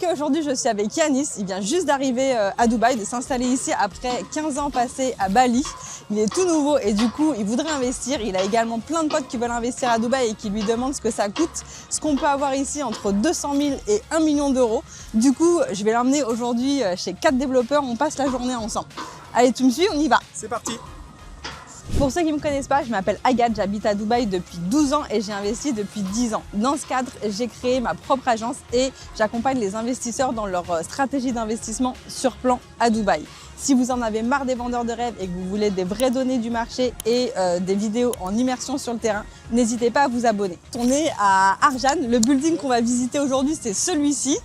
Ok, aujourd'hui je suis avec Yanis, il vient juste d'arriver à Dubaï, de s'installer ici après 15 ans passés à Bali. Il est tout nouveau et du coup il voudrait investir. Il a également plein de potes qui veulent investir à Dubaï et qui lui demandent ce que ça coûte, ce qu'on peut avoir ici entre 200 000 et 1 million d'euros. Du coup je vais l'emmener aujourd'hui chez 4 développeurs, on passe la journée ensemble. Allez, tu me suis, on y va. C'est parti. Pour ceux qui ne me connaissent pas, je m'appelle Agathe, j'habite à Dubaï depuis 12 ans et j'ai investi depuis 10 ans. Dans ce cadre, j'ai créé ma propre agence et j'accompagne les investisseurs dans leur stratégie d'investissement sur plan à Dubaï. Si vous en avez marre des vendeurs de rêves et que vous voulez des vraies données du marché et des vidéos en immersion sur le terrain, n'hésitez pas à vous abonner. On est à Arjan, le building qu'on va visiter aujourd'hui c'est celui-ci.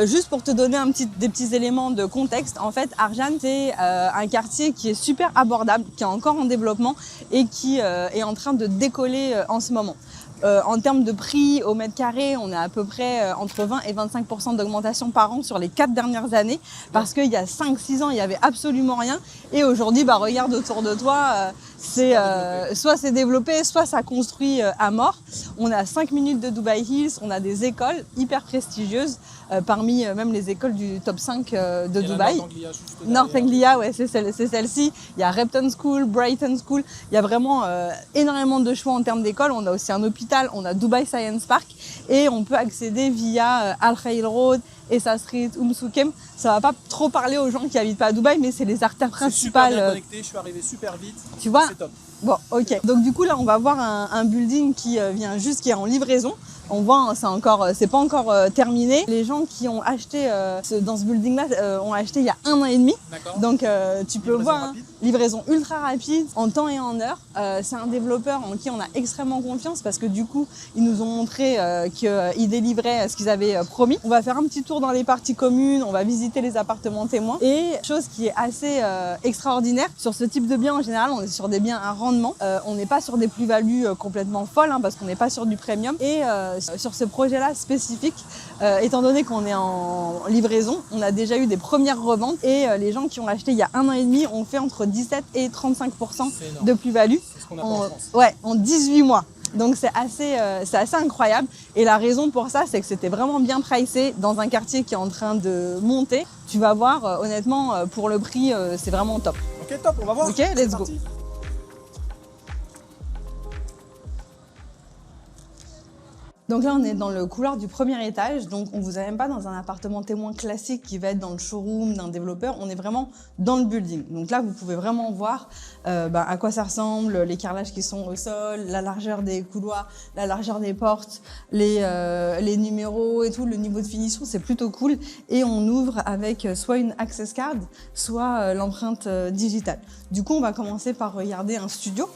Juste pour te donner des petits éléments de contexte, en fait Arjan c'est un quartier qui est super abordable, qui est encore en développement et qui est en train de décoller en ce moment. En termes de prix au mètre carré, on est à peu près entre 20 et 25% d'augmentation par an sur les 4 dernières années parce qu'il y a 5-6 ans, il n'y avait absolument rien et aujourd'hui, regarde autour de toi, soit c'est développé, soit ça construit à mort. On est à 5 minutes de Dubai Hills, on a des écoles hyper prestigieuses, parmi même les écoles du top 5 de Dubaï. North Anglia, ouais, c'est celle-ci. Il y a Repton School, Brighton School. Il y a vraiment énormément de choix en termes d'écoles. On a aussi un hôpital, on a Dubai Science Park et on peut accéder via Al Khail Road, Essa Street, Soukem. Ça va pas trop parler aux gens qui habitent pas à Dubaï, mais c'est les artères principales. Super bien connecté, je suis arrivé super vite. Tu vois? C'est top. Bon, ok. Donc du coup là, on va voir un building qui qui est en livraison. On voit, c'est pas encore terminé. Les gens qui ont acheté dans ce building-là ont acheté il y a 1 an et demi. Donc tu peux voir, livraison ultra rapide, en temps et en heure. C'est un développeur en qui on a extrêmement confiance parce que du coup, ils nous ont montré qu'ils délivraient ce qu'ils avaient promis. On va faire un petit tour dans les parties communes, on va visiter les appartements témoins. Et chose qui est assez extraordinaire, sur ce type de bien en général, on est sur des biens à rendement. On n'est pas sur des plus-values complètement folles parce qu'on n'est pas sur du premium. Et sur ce projet-là spécifique, étant donné qu'on est en livraison, on a déjà eu des premières reventes et les gens qui ont acheté il y a 1 an et demi ont fait entre 17 et 35% de plus-value en 18 mois. Donc c'est assez incroyable et la raison pour ça c'est que c'était vraiment bien pricé dans un quartier qui est en train de monter. Tu vas voir, honnêtement, pour le prix, c'est vraiment top. Ok, top, on va voir. Ok, let's go. Donc là, on est dans le couloir du premier étage, donc on vous amène pas dans un appartement témoin classique qui va être dans le showroom d'un développeur, on est vraiment dans le building. Donc là, vous pouvez vraiment voir à quoi ça ressemble, les carrelages qui sont au sol, la largeur des couloirs, la largeur des portes, les numéros et tout, le niveau de finition, c'est plutôt cool. Et on ouvre avec soit une access card, soit l'empreinte digitale. Du coup, on va commencer par regarder un studio.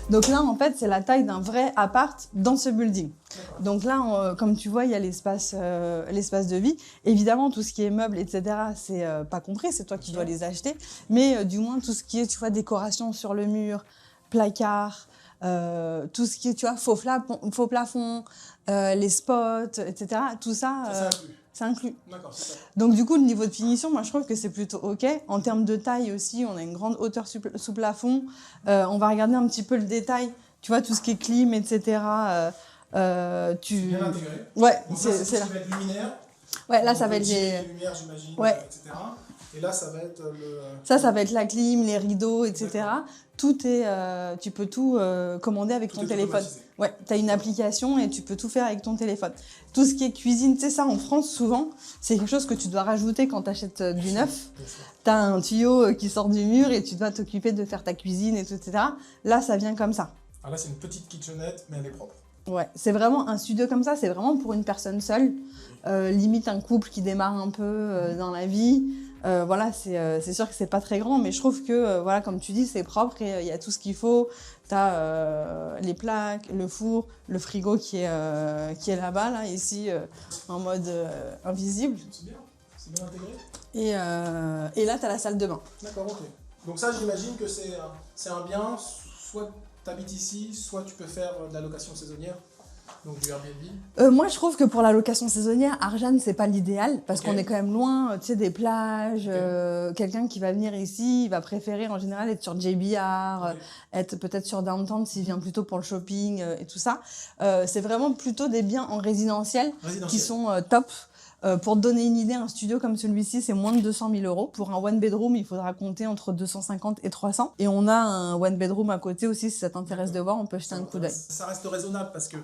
Donc là, en fait, c'est la taille d'un vrai appart dans ce building. Donc là, comme tu vois, il y a l'espace de vie. Évidemment, tout ce qui est meubles, etc., c'est pas compris, c'est toi qui dois les acheter. Mais du moins, tout ce qui est, tu vois, décoration sur le mur, placard, tout ce qui est, tu vois, faux plafond, les spots, etc., tout ça, c'est inclus. Donc du coup, le niveau de finition, moi je trouve que c'est plutôt ok. En termes de taille aussi, on a une grande hauteur sous plafond. On va regarder un petit peu le détail. Tu vois, tout ce qui est clim, etc. C'est bien intégré. Ouais, c'est là. Ça va être luminaire. Ouais, là ça va être les lumières, j'imagine, ouais. etc. Et là, ça va être Ça va être la clim, les rideaux, etc. Tout est, tu peux tout commander avec ton téléphone. Ouais, tu as une application et tu peux tout faire avec ton téléphone. Tout ce qui est cuisine, tu sais ça en France souvent, c'est quelque chose que tu dois rajouter quand tu achètes du neuf. Tu as un tuyau qui sort du mur et tu dois t'occuper de faire ta cuisine et tout, etc. Là, ça vient comme ça. Alors là, c'est une petite kitchenette, mais elle est propre. Ouais, c'est vraiment un studio comme ça, c'est vraiment pour une personne seule. Limite un couple qui démarre un peu dans la vie. Voilà, c'est sûr que c'est pas très grand, mais je trouve que, voilà, comme tu dis, c'est propre et il y a tout ce qu'il faut. Tu as les plaques, le four, le frigo qui est là-bas, là, ici, en mode invisible. C'est bien intégré. Et là, tu as la salle de bain. D'accord, ok. Donc ça, j'imagine que c'est un bien, soit tu habites ici, soit tu peux faire de la location saisonnière. Donc du Airbnb. Moi, je trouve que pour la location saisonnière, Arjan, c'est pas l'idéal parce Ok. qu'on est quand même loin, tu sais, des plages. Ok. Quelqu'un qui va venir ici, il va préférer en général être sur JBR, Ok. être peut-être sur Downtown s'il vient plutôt pour le shopping et tout ça. C'est vraiment plutôt des biens en résidentiel qui Résidentiel. sont top. Pour te donner une idée, un studio comme celui-ci, c'est moins de 200 000 euros. Pour un one bedroom, il faudra compter entre 250 et 300. Et on a un one bedroom à côté aussi, si ça t'intéresse de voir, on peut jeter un coup d'œil. Ça reste raisonnable parce que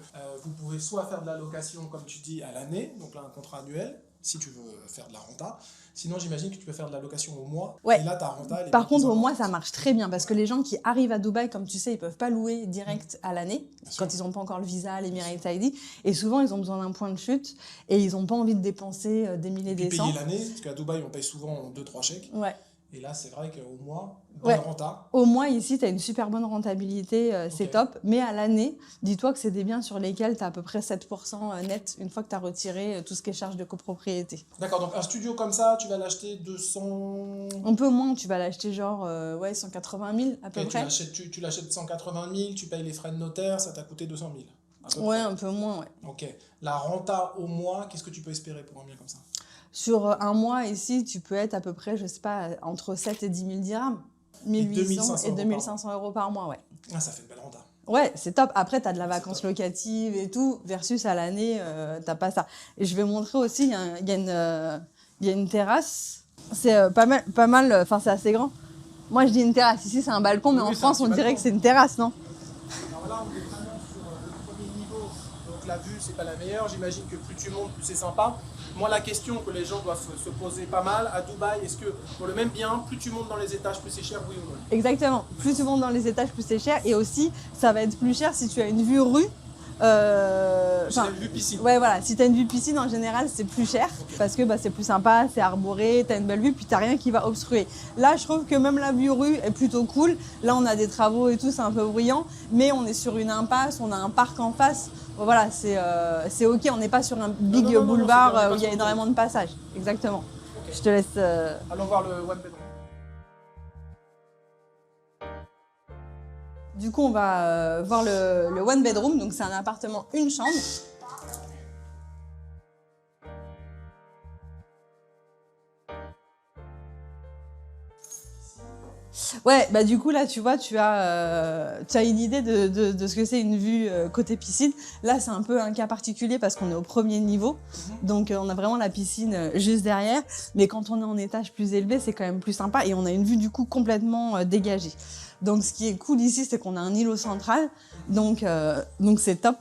vous pouvez soit faire de la location, comme tu dis, à l'année, donc là un contrat annuel, si tu veux faire de la renta. Sinon, j'imagine que tu peux faire de la location au mois. Ouais. Et là, ta renta, elle est Par bien plus contre, au mois, importante. ça marche très bien parce que les gens qui arrivent à Dubaï, comme tu sais, ils peuvent pas louer direct à l'année sûr. quand ils n'ont pas encore le visa, l'Emirates ID. Et souvent, ils ont besoin d'un point de chute et ils n'ont pas envie de dépenser des milliers Et puis des cents. payer l'année, parce qu'à Dubaï, on paye souvent en 2-3 chèques. Ouais. Et là, c'est vrai qu'au mois, bonne Ouais. renta. Au mois, ici, tu as une super bonne rentabilité, c'est Ok. top. Mais à l'année, dis-toi que c'est des biens sur lesquels tu as à peu près 7% net une fois que tu as retiré tout ce qui est charge de copropriété. D'accord, donc un studio comme ça, tu vas l'acheter 200... Un peu moins, tu vas l'acheter genre 180 000 à peu Ok, près. tu l'achètes 180 000, tu payes les frais de notaire, ça t'a coûté 200 000. À peu Ouais, près. un peu moins, ouais. Ok. La renta au mois, qu'est-ce que tu peux espérer pour un bien comme ça? Sur un mois ici, tu peux être à peu près, je sais pas, entre 7 et 10 000 dirhams. 1800 et 2500 euros par mois, ouais. Ah, ça fait une belle renta. Ouais, c'est top. Après, tu as de la C'est vacance top. locative et tout, versus à l'année, t'as pas ça. Et je vais montrer aussi, il y a une terrasse. C'est pas mal, enfin, c'est assez grand. Moi, je dis une terrasse. Ici, c'est un balcon, mais Oui, en c'est un France, petit on dirait balcon. que c'est une terrasse, non? Alors là, on est vraiment sur le premier niveau, donc la vue, c'est pas la meilleure. J'imagine que plus tu montes, plus c'est sympa. Moi, la question que les gens doivent se poser pas mal, à Dubaï, est-ce que pour le même bien, plus tu montes dans les étages, plus c'est cher, oui ou non? Exactement. Plus tu montes dans les étages, plus c'est cher. Et aussi, ça va être plus cher si tu as une vue rue. J'ai Enfin, une vue piscine. ouais, voilà. Si tu as une vue piscine, en général, c'est plus cher parce que c'est plus sympa, c'est arboré, tu as une belle vue, puis tu rien qui va obstruer. Là, je trouve que même la vue rue est plutôt cool. Là, on a des travaux et tout, c'est un peu bruyant, mais on est sur une impasse, on a un parc en face. Voilà, c'est OK. On n'est pas sur un big non, boulevard c'est bien, on est pas où il y a sur énormément de passages. Exactement. Ok. Je te laisse. Allons voir le one bedroom. Du coup, on va voir le one bedroom. Donc, c'est un appartement, une chambre. Ouais, bah du coup là tu vois, tu as une idée de ce que c'est une vue côté piscine. Là c'est un peu un cas particulier parce qu'on est au premier niveau, donc on a vraiment la piscine juste derrière. Mais quand on est en étage plus élevé, c'est quand même plus sympa et on a une vue du coup complètement dégagée. Donc ce qui est cool ici, c'est qu'on a un îlot central, donc c'est top.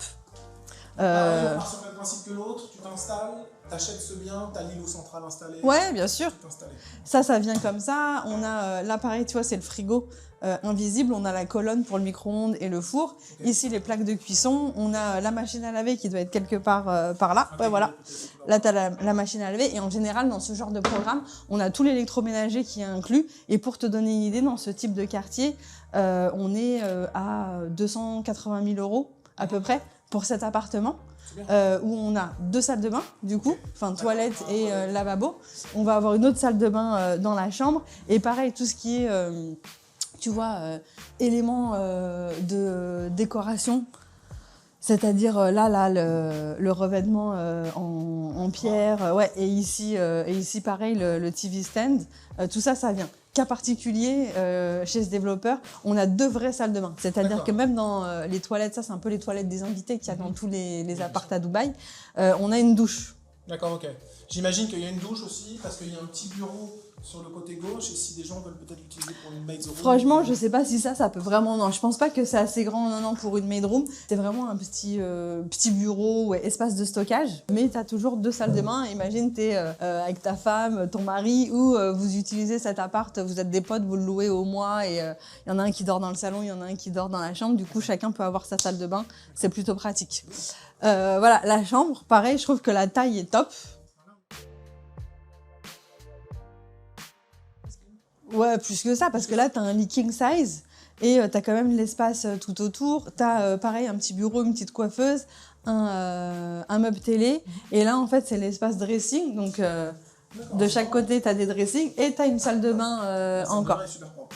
On part sur le même principe que l'autre, tu t'installes, t'achètes ce bien, t'as l'îlot central installé. Ouais, bien sûr. Tout installé. Ça vient comme ça. On a là, pareil, tu vois, c'est le frigo invisible. On a la colonne pour le micro-ondes et le four. Ok. Ici, les plaques de cuisson. On a la machine à laver qui doit être quelque part par là. Ouais, voilà. Peut-être. Là, tu as la machine à laver. Et en général, dans ce genre de programme, on a tout l'électroménager qui est inclus. Et pour te donner une idée, dans ce type de quartier, on est à 280 000 euros à peu près pour cet appartement. Où on a 2 salles de bain, du coup, enfin toilette et lavabo. On va avoir une autre salle de bain dans la chambre. Et pareil, tout ce qui est, tu vois, éléments de décoration. C'est-à-dire là le revêtement en pierre. Ouais, et ici, pareil, le TV stand. Tout ça, ça vient. Cas particulier, chez ce développeur, on a 2 vraies salles de bain. C'est-à-dire D'accord. que même dans les toilettes, ça c'est un peu les toilettes des invités qu'il y a dans tous les apparts à Dubaï, on a une douche. D'accord, ok. J'imagine qu'il y a une douche aussi, parce qu'il y a un petit bureau sur le côté gauche, et si des gens veulent peut-être l'utiliser pour une maid's room. Franchement, je sais pas si ça peut vraiment... Non, je pense pas que c'est assez grand non, pour une maid room. C'est vraiment un petit bureau, ouais, espace de stockage. Mais tu as toujours 2 salles de bain. Imagine, tu es avec ta femme, ton mari, ou vous utilisez cet appart, vous êtes des potes, vous le louez au mois, et il y en a un qui dort dans le salon, il y en a un qui dort dans la chambre. Du coup, chacun peut avoir sa salle de bain. C'est plutôt pratique. Voilà, la chambre, pareil, je trouve que la taille est top. Ouais, plus que ça, parce que là, tu as un lit king size et tu as quand même l'espace tout autour. Tu as, pareil, un petit bureau, une petite coiffeuse, un meuble télé. Et là, en fait, c'est l'espace dressing. Donc, de chaque côté, tu as des dressings et tu as une salle de bain encore. C'est super propre.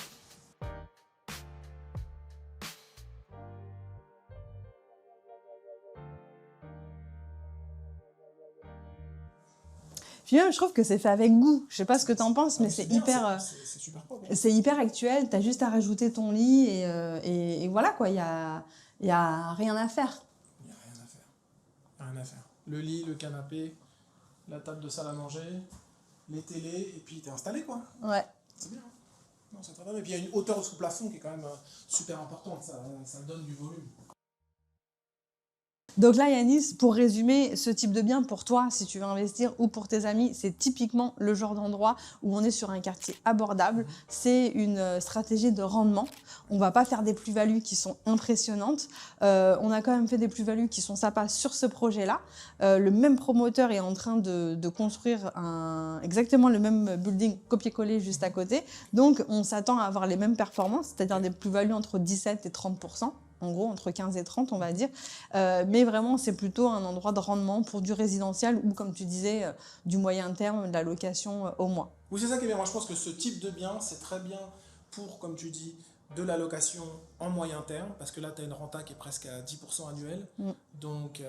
Puis même, je trouve que c'est fait avec goût. Je sais pas ce que t'en penses, mais c'est bien, hyper, c'est super propre. c'est hyper actuel. T'as juste à rajouter ton lit et voilà quoi. Il y a rien à faire. Il n'y a rien à faire. Rien à faire. Le lit, le canapé, la table de salle à manger, les télés, et puis t'es installé quoi. Ouais. C'est bien. Non, c'est très bien. Et puis il y a une hauteur sous plafond qui est quand même super importante. Ça donne du volume. Donc là, Yanis, pour résumer, ce type de bien pour toi, si tu veux investir, ou pour tes amis, c'est typiquement le genre d'endroit où on est sur un quartier abordable. C'est une stratégie de rendement. On va pas faire des plus-values qui sont impressionnantes. On a quand même fait des plus-values qui sont sympas sur ce projet-là. Le même promoteur est en train de construire exactement le même building copier-coller juste à côté. Donc, on s'attend à avoir les mêmes performances, c'est-à-dire des plus-values entre 17 et 30%. En gros, entre 15 et 30, on va dire. Mais vraiment, c'est plutôt un endroit de rendement pour du résidentiel ou, comme tu disais, du moyen terme, de la location au mois. Oui, c'est ça qui est bien. Moi, je pense que ce type de bien, c'est très bien pour, comme tu dis, de la location en moyen terme, parce que là, tu as une renta qui est presque à 10% annuel. Donc,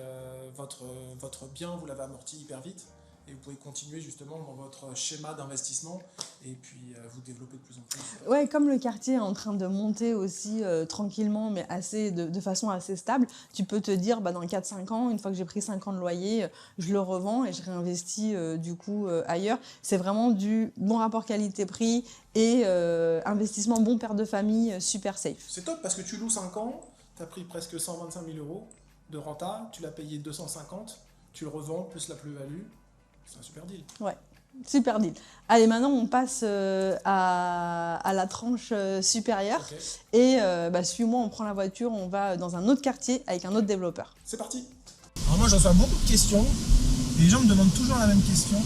votre bien, vous l'avez amorti hyper vite. Et vous pouvez continuer justement dans votre schéma d'investissement et puis vous développer de plus en plus. Ouais, comme le quartier est en train de monter aussi tranquillement, mais de façon assez stable, tu peux te dire dans 4-5 ans, une fois que j'ai pris 5 ans de loyer, je le revends et je réinvestis du coup ailleurs. C'est vraiment du bon rapport qualité-prix et investissement bon père de famille, super safe. C'est top parce que tu loues 5 ans, tu as pris presque 125 000 € de renta, tu l'as payé 250, tu le revends plus la plus-value. C'est un super deal. Ouais, super deal. Allez, maintenant, on passe à la tranche supérieure. Okay. Et suis-moi, on prend la voiture, on va dans un autre quartier avec un autre développeur. C'est parti. Alors moi, je reçois beaucoup de questions. Et les gens me demandent toujours la même question.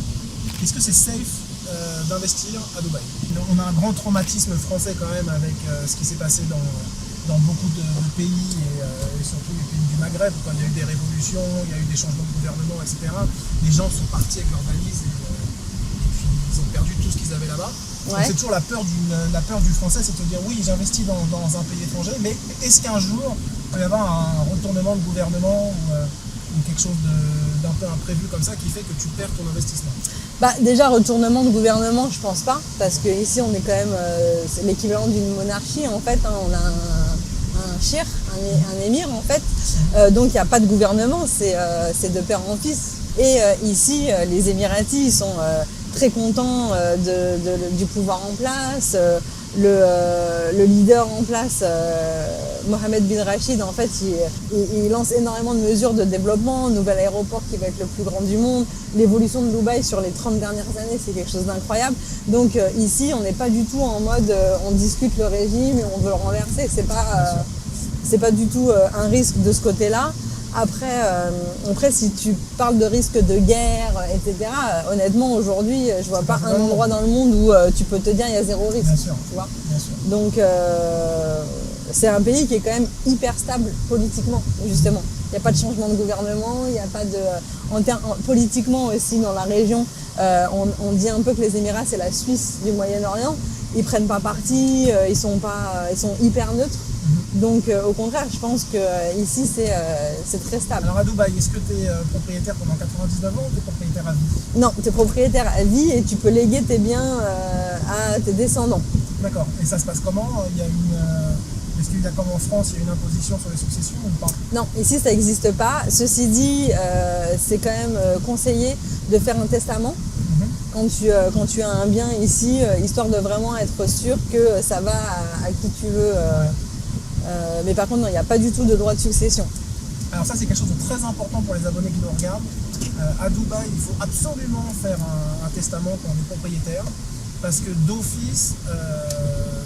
Est-ce que c'est safe d'investir à Dubaï? On a un grand traumatisme français quand même avec ce qui s'est passé dans beaucoup de pays et surtout les pays du Maghreb, quand il y a eu des révolutions, il y a eu des changements de gouvernement, etc. Les gens sont partis avec leurs valises et puis ils ont perdu tout ce qu'ils avaient là-bas. Ouais. C'est toujours la peur du Français, c'est de se dire oui, j'investis dans un pays étranger, mais est-ce qu'un jour il peut y avoir un retournement de gouvernement ou quelque chose d'un peu imprévu comme ça qui fait que tu perds ton investissement? Déjà, retournement de gouvernement, je pense pas, parce qu'ici on est quand même l'équivalent d'une monarchie en fait. On a un shir, un émir en fait, donc il n'y a pas de gouvernement, c'est de père en fils. Et ici, les Émiratis ils sont très contents du pouvoir en place. Le leader en place, Mohamed bin Rachid, en fait, il lance énormément de mesures de développement, nouvel aéroport qui va être le plus grand du monde. L'évolution de Dubaï sur les 30 dernières années, c'est quelque chose d'incroyable. Donc ici, on n'est pas du tout en mode on discute le régime et on veut le renverser. C'est pas du tout un risque de ce côté-là. Après, si tu parles de risque de guerre, etc., honnêtement, aujourd'hui, je vois pas un endroit dans le monde où tu peux te dire il y a zéro risque. Bien sûr, tu vois. Bien sûr. Donc, c'est un pays qui est quand même hyper stable politiquement, justement. Il n'y a pas de changement de gouvernement, il n'y a pas de... Politiquement aussi, dans la région, on dit un peu que les Émirats, c'est la Suisse du Moyen-Orient. Ils prennent pas parti, ils sont hyper neutres. Donc au contraire, je pense que ici c'est très stable. Alors à Dubaï, est-ce que tu es propriétaire pendant 99 ans ou tu es propriétaire à vie? Non, tu es propriétaire à vie et tu peux léguer tes biens à tes descendants. D'accord. Et ça se passe comment? Est-ce qu'il y a comme en France, il y a une imposition sur les successions ou pas? Non, ici ça n'existe pas. Ceci dit, c'est quand même conseillé de faire un testament. Quand tu as un bien ici, histoire de vraiment être sûr que ça va à qui tu veux. Mais par contre, non, il n'y a pas du tout de droit de succession. Alors ça, c'est quelque chose de très important pour les abonnés qui nous regardent. À Dubaï, il faut absolument faire un testament quand on est propriétaire, parce que d'office,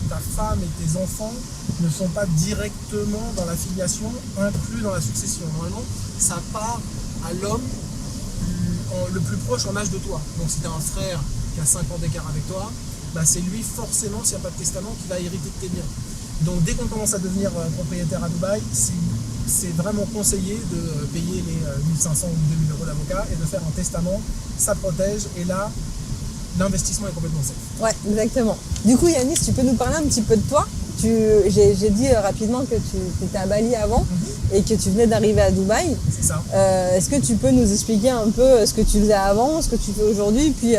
ta femme et tes enfants ne sont pas directement dans la filiation, inclus dans la succession. Normalement, ça part à l'homme le plus proche en âge de toi. Donc si tu as un frère qui a 5 ans d'écart avec toi, c'est lui forcément, s'il n'y a pas de testament, qui va hériter de tes biens. Donc dès qu'on commence à devenir propriétaire à Dubaï, c'est vraiment conseillé de payer les 1500 ou 2000 € d'avocat et de faire un testament. Ça protège et là, l'investissement est complètement safe. Ouais, exactement. Du coup, Yanis, tu peux nous parler un petit peu de toi? J'ai dit rapidement que tu étais à Bali avant. et que tu venais d'arriver à Dubaï. C'est ça. Est-ce que tu peux nous expliquer un peu ce que tu faisais avant, ce que tu fais aujourd'hui, puis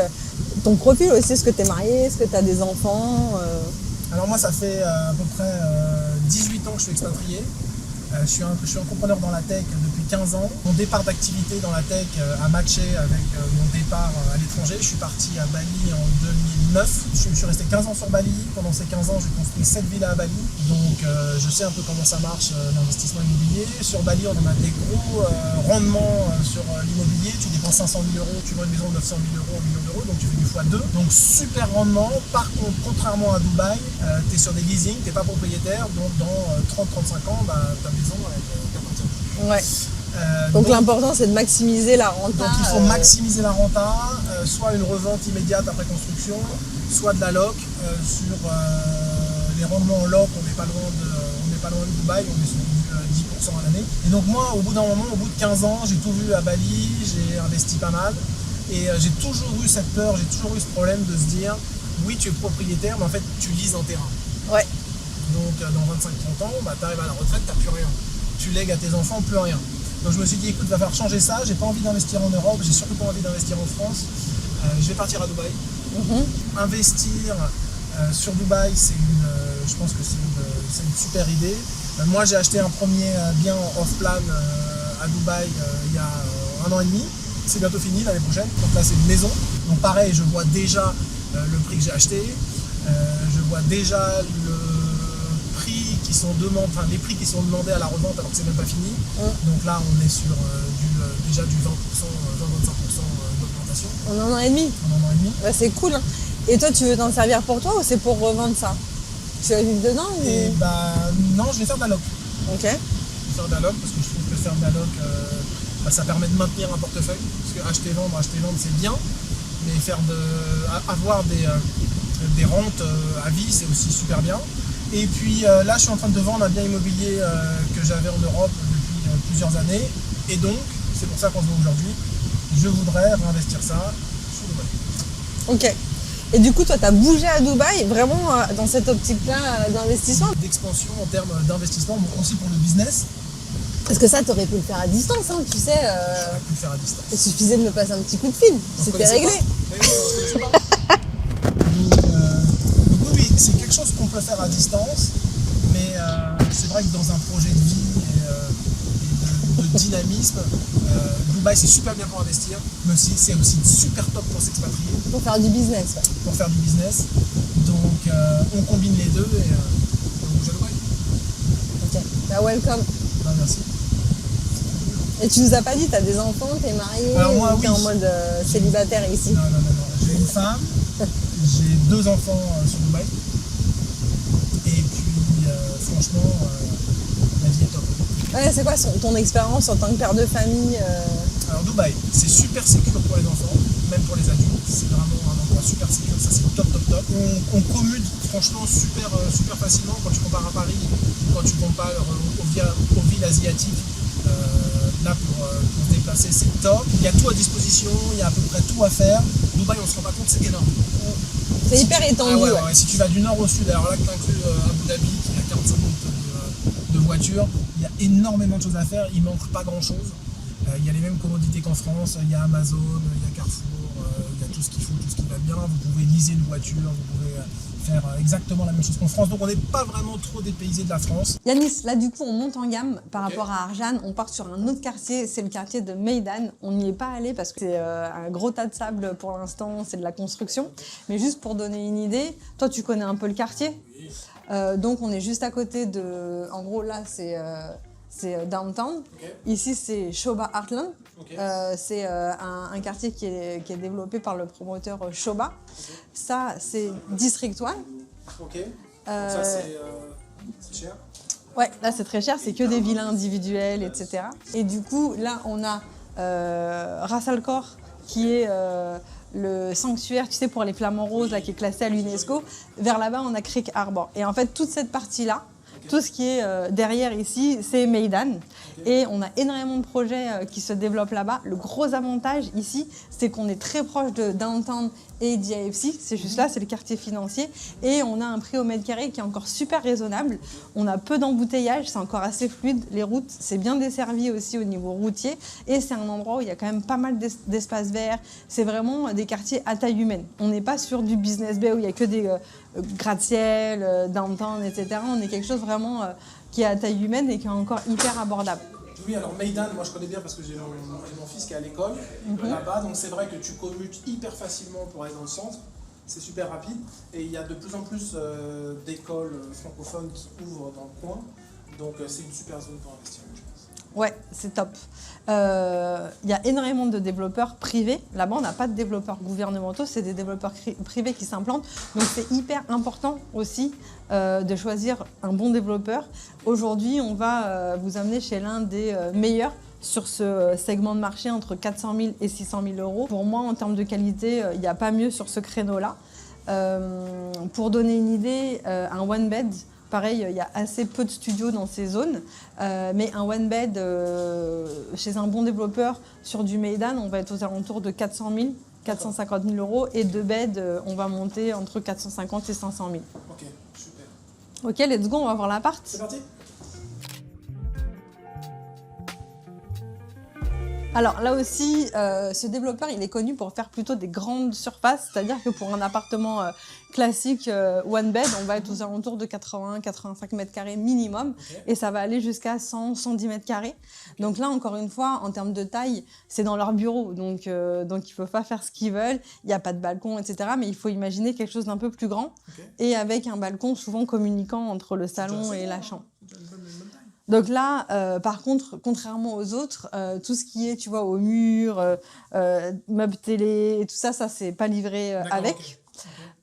ton profil aussi, est-ce que tu es marié, est-ce que tu as des enfants Alors moi, ça fait à peu près 18 ans que je suis expatrié. Je suis entrepreneur dans la tech depuis 15 ans. Mon départ d'activité dans la tech a matché avec mon départ à l'étranger. Je suis parti à Bali en 2009. Je suis resté 15 ans sur Bali. Pendant ces 15 ans, j'ai construit 7 villas à Bali. Donc je sais un peu comment ça marche l'investissement immobilier. Sur Bali, on a des gros rendements sur l'immobilier. Tu dépenses 500 000 euros, tu vends une maison de 900 000 euros, 1 million d'euros, donc tu fais du x2. Donc super rendement. Par contre, contrairement à Dubaï, tu es sur des leasings, tu n'es pas propriétaire. Donc dans 30-35 ans, ta maison t'appartient. Ouais. Donc l'important c'est de maximiser la renta. Donc il faut maximiser la renta, soit une revente immédiate après construction, soit de la loc. Sur les rendements en loc, on n'est pas loin de Dubaï, on est sur du 10% à l'année. Et donc moi, au bout d'un moment, au bout de 15 ans, j'ai tout vu à Bali, j'ai investi pas mal. Et j'ai toujours eu cette peur, j'ai toujours eu ce problème de se dire, oui tu es propriétaire, mais en fait tu lises un terrain. Ouais. Donc dans 25-30 ans, tu arrives à la retraite, tu n'as plus rien. Tu lègues à tes enfants, plus rien. Donc je me suis dit, écoute, va falloir changer ça, j'ai pas envie d'investir en Europe, j'ai surtout pas envie d'investir en France. Je vais partir à Dubaï. Investir sur Dubaï, je pense que c'est une super idée. Moi j'ai acheté un premier bien off-plan à Dubaï il y a 1 an et demi. C'est bientôt fini l'année prochaine. Donc là c'est une maison. Donc pareil, je vois déjà le prix que j'ai acheté. Je vois déjà les prix qui sont demandés à la revente alors que c'est même pas fini. Donc là on est sur déjà du 20%, 20-25% d'augmentation. En 1 an et demi. En 1 an et demi. Bah, c'est cool. Hein. Et toi tu veux t'en servir pour toi ou c'est pour revendre ça? Tu vas vivre dedans ou... Et non, je vais faire de la loc. Ok. Je vais faire de la loc parce que je trouve que faire de la loc ça permet de maintenir un portefeuille. Parce que acheter vendre c'est bien, mais avoir des rentes à vie c'est aussi super bien. Et puis là je suis en train de vendre un bien immobilier que j'avais en Europe depuis plusieurs années. Et donc, c'est pour ça qu'on se voit aujourd'hui, je voudrais réinvestir ça sur Dubaï. Ok. Et du coup, toi, tu as bougé à Dubaï, vraiment dans cette optique-là d'investissement? D'expansion en termes d'investissement, mais aussi pour le business. Parce que ça, tu aurais pu le faire à distance, hein, tu sais. J'aurais pu le faire à distance. Il suffisait de me passer un petit coup de fil, c'était réglé. Donc oui, c'est quelque chose qu'on peut faire à distance, mais c'est vrai que dans un projet de vie et de dynamisme, Dubaï c'est super bien pour investir, mais aussi, c'est aussi super top pour s'expatrier. Pour faire du business, ouais. Pour faire du business. Donc on combine les deux et on bouge à Dubaï. Ok, bah welcome. Ah, merci. Et tu nous as pas dit, tu as des enfants, tu es marié, alors moi, tu es en mode célibataire ici? Non. J'ai une femme, j'ai 2 enfants sur Dubaï. Et puis franchement, la vie est top. Ouais, c'est quoi ton expérience en tant que père de famille Alors Dubaï, c'est super sécure pour les enfants, même pour les adultes. C'est vraiment un endroit super sécure, ça c'est top. On commute franchement super facilement quand tu compares à Paris, quand tu compares aux villes asiatiques. Là pour se déplacer c'est top, il y a tout à disposition, il y a à peu près tout à faire. Dubaï on se rend pas compte, c'est énorme. C'est hyper étendu. Ouais. Si tu vas du nord au sud, alors là que tu inclus Abu Dhabi qui est à 45 minutes de voiture, il y a énormément de choses à faire, il manque pas grand chose. Il y a les mêmes commodités qu'en France, il y a Amazon, il y a Carrefour, il y a tout ce qu'il faut, tout ce qui va bien. Vous pouvez leaser une voiture, vous pouvez faire exactement la même chose qu'en France. Donc on n'est pas vraiment trop dépaysé de la France. Yanis, là du coup on monte en gamme par rapport à Arjan, on part sur un autre quartier, c'est le quartier de Meydan. On n'y est pas allé parce que c'est un gros tas de sable pour l'instant, c'est de la construction. Mais juste pour donner une idée, toi tu connais un peu le quartier. Donc on est juste à côté de... En gros là c'est downtown. Okay. Ici c'est Shoba Heartland. Okay. C'est un quartier qui est développé par le promoteur Shoba. Okay. Ça c'est District 1. Ok. Donc ça c'est cher? Ouais, là c'est très cher, c'est que des villas individuelles, etc. Et du coup là on a Ras Al Khor qui est le sanctuaire, tu sais, pour les flamants roses là, qui est classé à l'UNESCO. Vers là-bas on a Creek Harbor. Et en fait toute cette partie-là, Tout ce qui est derrière ici, c'est Meydan. Et on a énormément de projets qui se développent là-bas. Le gros avantage ici, c'est qu'on est très proche de Downtown et d'IFC. C'est juste là, c'est le quartier financier. Et on a un prix au mètre carré qui est encore super raisonnable. On a peu d'embouteillages, c'est encore assez fluide. Les routes, c'est bien desservi aussi au niveau routier. Et c'est un endroit où il y a quand même pas mal d'espaces verts. C'est vraiment des quartiers à taille humaine. On n'est pas sur du business bay où il n'y a que des gratte-ciel, downtown, etc. On est quelque chose vraiment qui est à taille humaine et qui est encore hyper abordable. Oui, alors Meydan, moi je connais bien parce que j'ai mon fils qui est à l'école là-bas, donc c'est vrai que tu commutes hyper facilement pour aller dans le centre, c'est super rapide, et il y a de plus en plus d'écoles francophones qui ouvrent dans le coin, donc c'est une super zone pour investir, je pense. Ouais, c'est top. Il y a énormément de développeurs privés. Là-bas, on n'a pas de développeurs gouvernementaux, c'est des développeurs privés qui s'implantent. Donc, c'est hyper important aussi de choisir un bon développeur. Aujourd'hui, on va vous amener chez l'un des meilleurs sur ce segment de marché entre 400 000 et 600 000 euros. Pour moi, en termes de qualité, il n'y a pas mieux sur ce créneau-là. Pour donner une idée, un one bed, pareil, il y a assez peu de studios dans ces zones, mais un one bed chez un bon développeur sur du Meydan, on va être aux alentours de 400 000, 450 000 euros, et deux beds, on va monter entre 450 et 500 000. Ok, super. Ok, let's go, on va voir l'appart. C'est parti. Alors là aussi, ce développeur, il est connu pour faire plutôt des grandes surfaces, c'est-à-dire que pour un appartement classique one bed, on va être aux alentours de 80-85 mètres carrés minimum, et ça va aller jusqu'à 100-110 mètres carrés. Donc là, encore une fois, en termes de taille, c'est dans leur bureau, donc ils ne peuvent pas faire ce qu'ils veulent, il n'y a pas de balcon, etc. Mais il faut imaginer quelque chose d'un peu plus grand, et avec un balcon souvent communiquant entre le salon et la chambre. Donc là, par contre, contrairement aux autres, tout ce qui est, tu vois, au mur, meubles télé, et tout ça, c'est pas livré avec.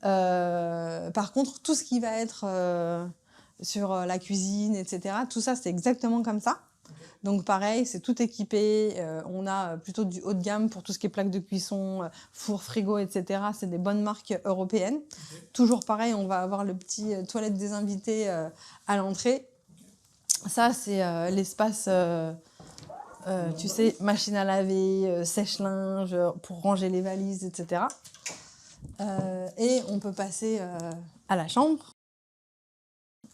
Par contre, tout ce qui va être sur la cuisine, etc., tout ça, c'est exactement comme ça. Donc pareil, c'est tout équipé. On a plutôt du haut de gamme pour tout ce qui est plaques de cuisson, four, frigo, etc. C'est des bonnes marques européennes. Toujours pareil, on va avoir le petit toilette des invités à l'entrée. Ça, c'est l'espace, tu sais, machine à laver, sèche-linge, pour ranger les valises, etc. Et on peut passer à la chambre.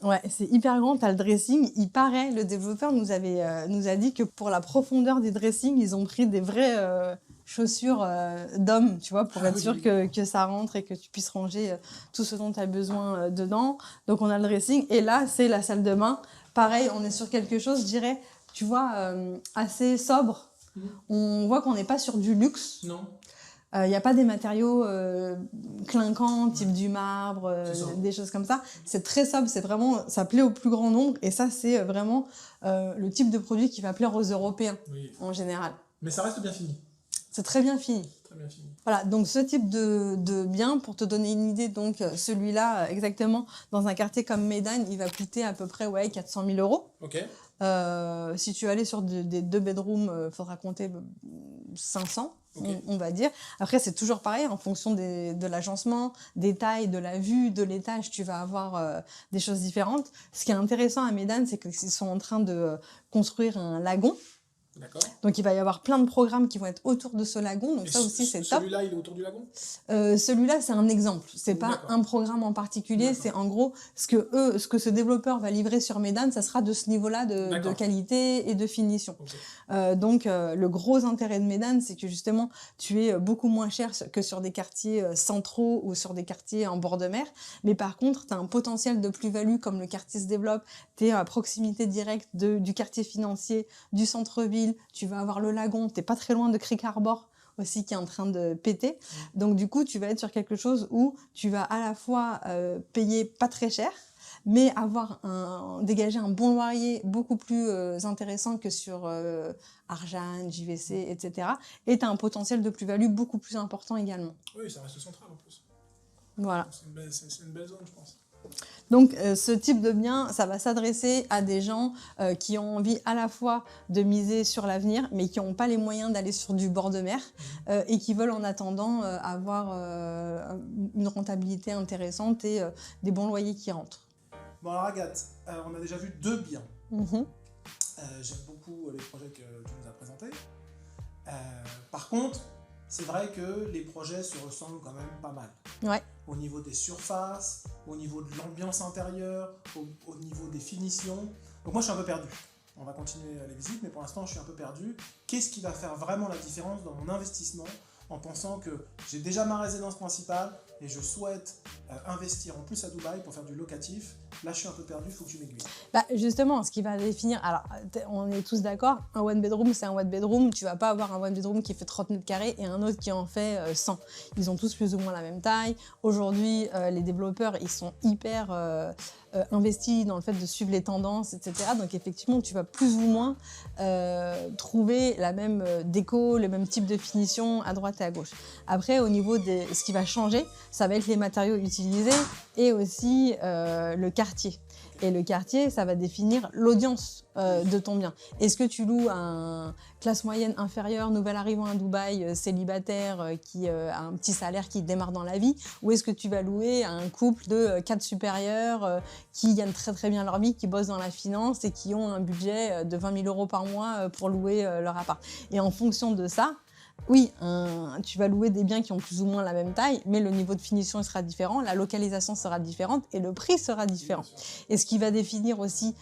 Ouais, c'est hyper grand, tu as le dressing. Il paraît, le développeur nous a dit que pour la profondeur des dressings, ils ont pris des vraies chaussures d'homme, tu vois, pour être sûr que ça rentre et que tu puisses ranger tout ce dont tu as besoin dedans. Donc, on a le dressing. Et là, c'est la salle de bain. Pareil, on est sur quelque chose, je dirais, tu vois, assez sobre. On voit qu'on n'est pas sur du luxe. Non. Il n'y a pas des matériaux clinquants, type du marbre, des choses comme ça. C'est très sobre, c'est vraiment, ça plaît au plus grand nombre. Et ça, c'est vraiment le type de produit qui va plaire aux Européens, en général. Mais ça reste bien fini. C'est très bien fini. Très bien fini. Voilà, donc ce type de bien, pour te donner une idée, donc celui-là, exactement, dans un quartier comme Meydan, il va coûter à peu près 400 000 euros. Ok. Si tu allais sur des deux bedrooms, il faudra compter 500, on va dire. Après, c'est toujours pareil, en fonction de l'agencement, des tailles, de la vue, de l'étage, tu vas avoir des choses différentes. Ce qui est intéressant à Meydan, c'est qu'ils sont en train de construire un lagon. D'accord. Donc, il va y avoir plein de programmes qui vont être autour de ce lagon. Donc, ça aussi, c'est top. Celui-là, il est autour du lagon ? Celui-là, c'est un exemple. C'est pas un programme en particulier. C'est en gros ce que ce développeur va livrer sur Meydan, ça sera de ce niveau-là de qualité et de finition. Donc, le gros intérêt de Meydan, c'est que justement, tu es beaucoup moins cher que sur des quartiers centraux ou sur des quartiers en bord de mer. Mais par contre, tu as un potentiel de plus-value comme le quartier se développe. Tu es à proximité directe du quartier financier, du centre-ville. Tu vas avoir le lagon, t'es pas très loin de Creek Harbor aussi qui est en train de péter. Donc du coup, tu vas être sur quelque chose où tu vas à la fois payer pas très cher, mais dégager un bon loyer beaucoup plus intéressant que sur Arjan, JVC, etc. Et tu as un potentiel de plus-value beaucoup plus important également. Oui, ça reste central en plus. Voilà. C'est une belle zone, je pense. Donc, ce type de bien, ça va s'adresser à des gens qui ont envie à la fois de miser sur l'avenir, mais qui n'ont pas les moyens d'aller sur du bord de mer et qui veulent en attendant avoir une rentabilité intéressante et des bons loyers qui rentrent. Bon alors Agathe, on a déjà vu 2 biens. Mhm. J'aime beaucoup les projets que tu nous as présentés. Par contre, c'est vrai que les projets se ressemblent quand même pas mal. Ouais. Au niveau des surfaces, au niveau de l'ambiance intérieure, au niveau des finitions. Donc moi je suis un peu perdu. On va continuer les visites, mais pour l'instant je suis un peu perdu. Qu'est-ce qui va faire vraiment la différence dans mon investissement en pensant que j'ai déjà ma résidence principale et je souhaite investir en plus à Dubaï pour faire du locatif? Là je suis un peu perdu, il faut que tu m'aiguilles. Bah justement, ce qui va définir, alors on est tous d'accord, un one bedroom c'est un one bedroom, tu vas pas avoir un one bedroom qui fait 30 mètres carrés et un autre qui en fait 100. Ils ont tous plus ou moins la même taille. Aujourd'hui, les développeurs, ils sont hyper investis dans le fait de suivre les tendances, etc. Donc effectivement, tu vas plus ou moins trouver la même déco, le même type de finition à droite et à gauche. Après, au niveau de ce qui va changer, ça va être les matériaux utilisés et aussi le quartier. Et le quartier, ça va définir l'audience de ton bien. Est-ce que tu loues un classe moyenne inférieure, nouvel arrivant à Dubaï, célibataire, qui a un petit salaire qui démarre dans la vie, ou est-ce que tu vas louer à un couple de cadres supérieurs qui gagnent très très bien leur vie, qui bossent dans la finance et qui ont un budget de 20 000 € par mois pour louer leur appart. Et en fonction de ça, oui, tu vas louer des biens qui ont plus ou moins la même taille, mais le niveau de finition sera différent, la localisation sera différente et le prix sera différent. Et ce qui va définir aussi,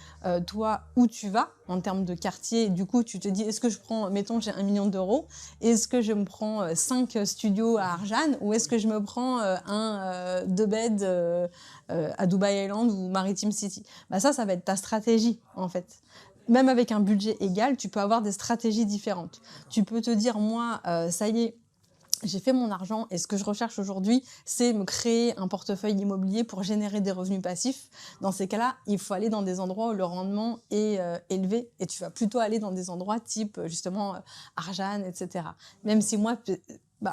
toi, où tu vas en termes de quartier, du coup, tu te dis, est-ce que je prends, mettons, j'ai 1 million d'euros, est-ce que je me prends 5 studios à Arjan ou est-ce que je me prends un 2 beds à Dubai Island ou Maritime City? Bah ça va être ta stratégie, en fait. Même avec un budget égal, tu peux avoir des stratégies différentes. Tu peux te dire, moi, ça y est, j'ai fait mon argent et ce que je recherche aujourd'hui, c'est me créer un portefeuille immobilier pour générer des revenus passifs. Dans ces cas-là, il faut aller dans des endroits où le rendement est élevé et tu vas plutôt aller dans des endroits type, justement, Arjan, etc. Même si moi...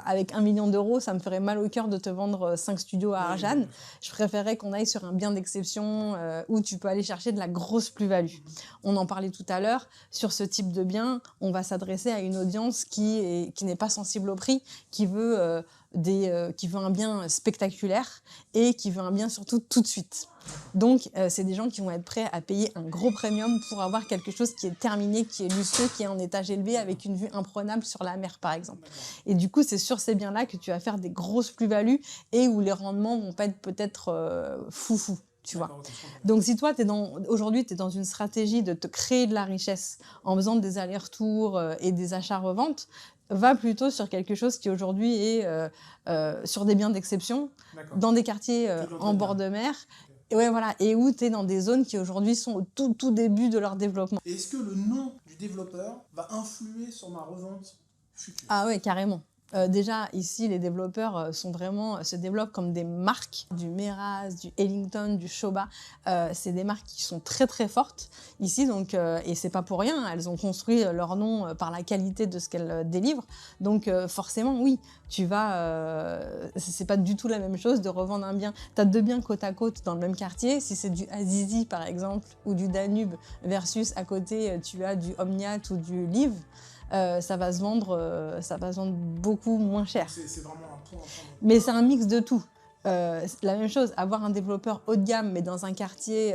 avec 1 million d'euros, ça me ferait mal au cœur de te vendre 5 studios à Arjan. Je préférerais qu'on aille sur un bien d'exception où tu peux aller chercher de la grosse plus-value. On en parlait tout à l'heure. Sur ce type de bien, on va s'adresser à une audience qui n'est pas sensible au prix, qui veut un bien spectaculaire et qui veut un bien surtout tout de suite. Donc, c'est des gens qui vont être prêts à payer un gros premium pour avoir quelque chose qui est terminé, qui est luxueux, qui est en étage élevé, avec une vue imprenable sur la mer, par exemple. Et du coup, c'est sur ces biens-là que tu vas faire des grosses plus-values et où les rendements vont pas être peut-être foufou. Tu vois. Donc, si toi, aujourd'hui, tu es dans une stratégie de te créer de la richesse en faisant des allers-retours et des achats-reventes, va plutôt sur quelque chose qui aujourd'hui est sur des biens d'exception, dans des quartiers en bord de mer, et, ouais, voilà, et où tu es dans des zones qui aujourd'hui sont au tout début de leur développement. Et est-ce que le nom du développeur va influer sur ma revente future? Ah ouais, carrément. Déjà, ici, les développeurs se développent comme des marques, du Meraz, du Ellington, du Shoba. C'est des marques qui sont très très fortes ici, donc, et c'est pas pour rien. Elles ont construit leur nom par la qualité de ce qu'elles délivrent. Donc forcément, oui, tu vas. C'est pas du tout la même chose de revendre un bien. Tu as 2 biens côte à côte dans le même quartier. Si c'est du Azizi par exemple ou du Danube versus à côté tu as du Omniat ou du Liv. Ça va se vendre beaucoup moins cher. C'est vraiment un point. Mais c'est un mix de tout. La même chose, avoir un développeur haut de gamme, mais dans un quartier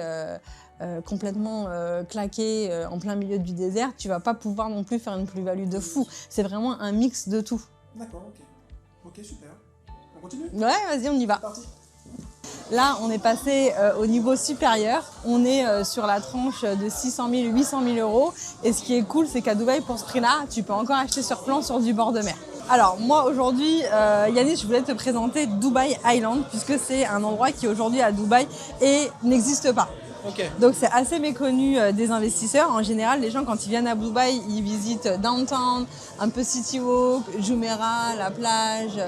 complètement claqué, en plein milieu du désert, tu vas pas pouvoir non plus faire une plus-value de fou. C'est vraiment un mix de tout. D'accord, ok. Ok, super. On continue? Ouais, vas-y, on y va. C'est parti. Là, on est passé au niveau supérieur. On est sur la tranche de 600 000, 800 000 €. Et ce qui est cool, c'est qu'à Dubaï, pour ce prix-là, tu peux encore acheter sur plan sur du bord de mer. Alors, moi, aujourd'hui, Yannis, je voulais te présenter Dubaï Island, puisque c'est un endroit qui, aujourd'hui, à Dubaï, n'existe pas. Okay. Donc, c'est assez méconnu des investisseurs. En général, les gens, quand ils viennent à Dubaï, ils visitent Downtown, un peu City Walk, Jumeirah, la plage,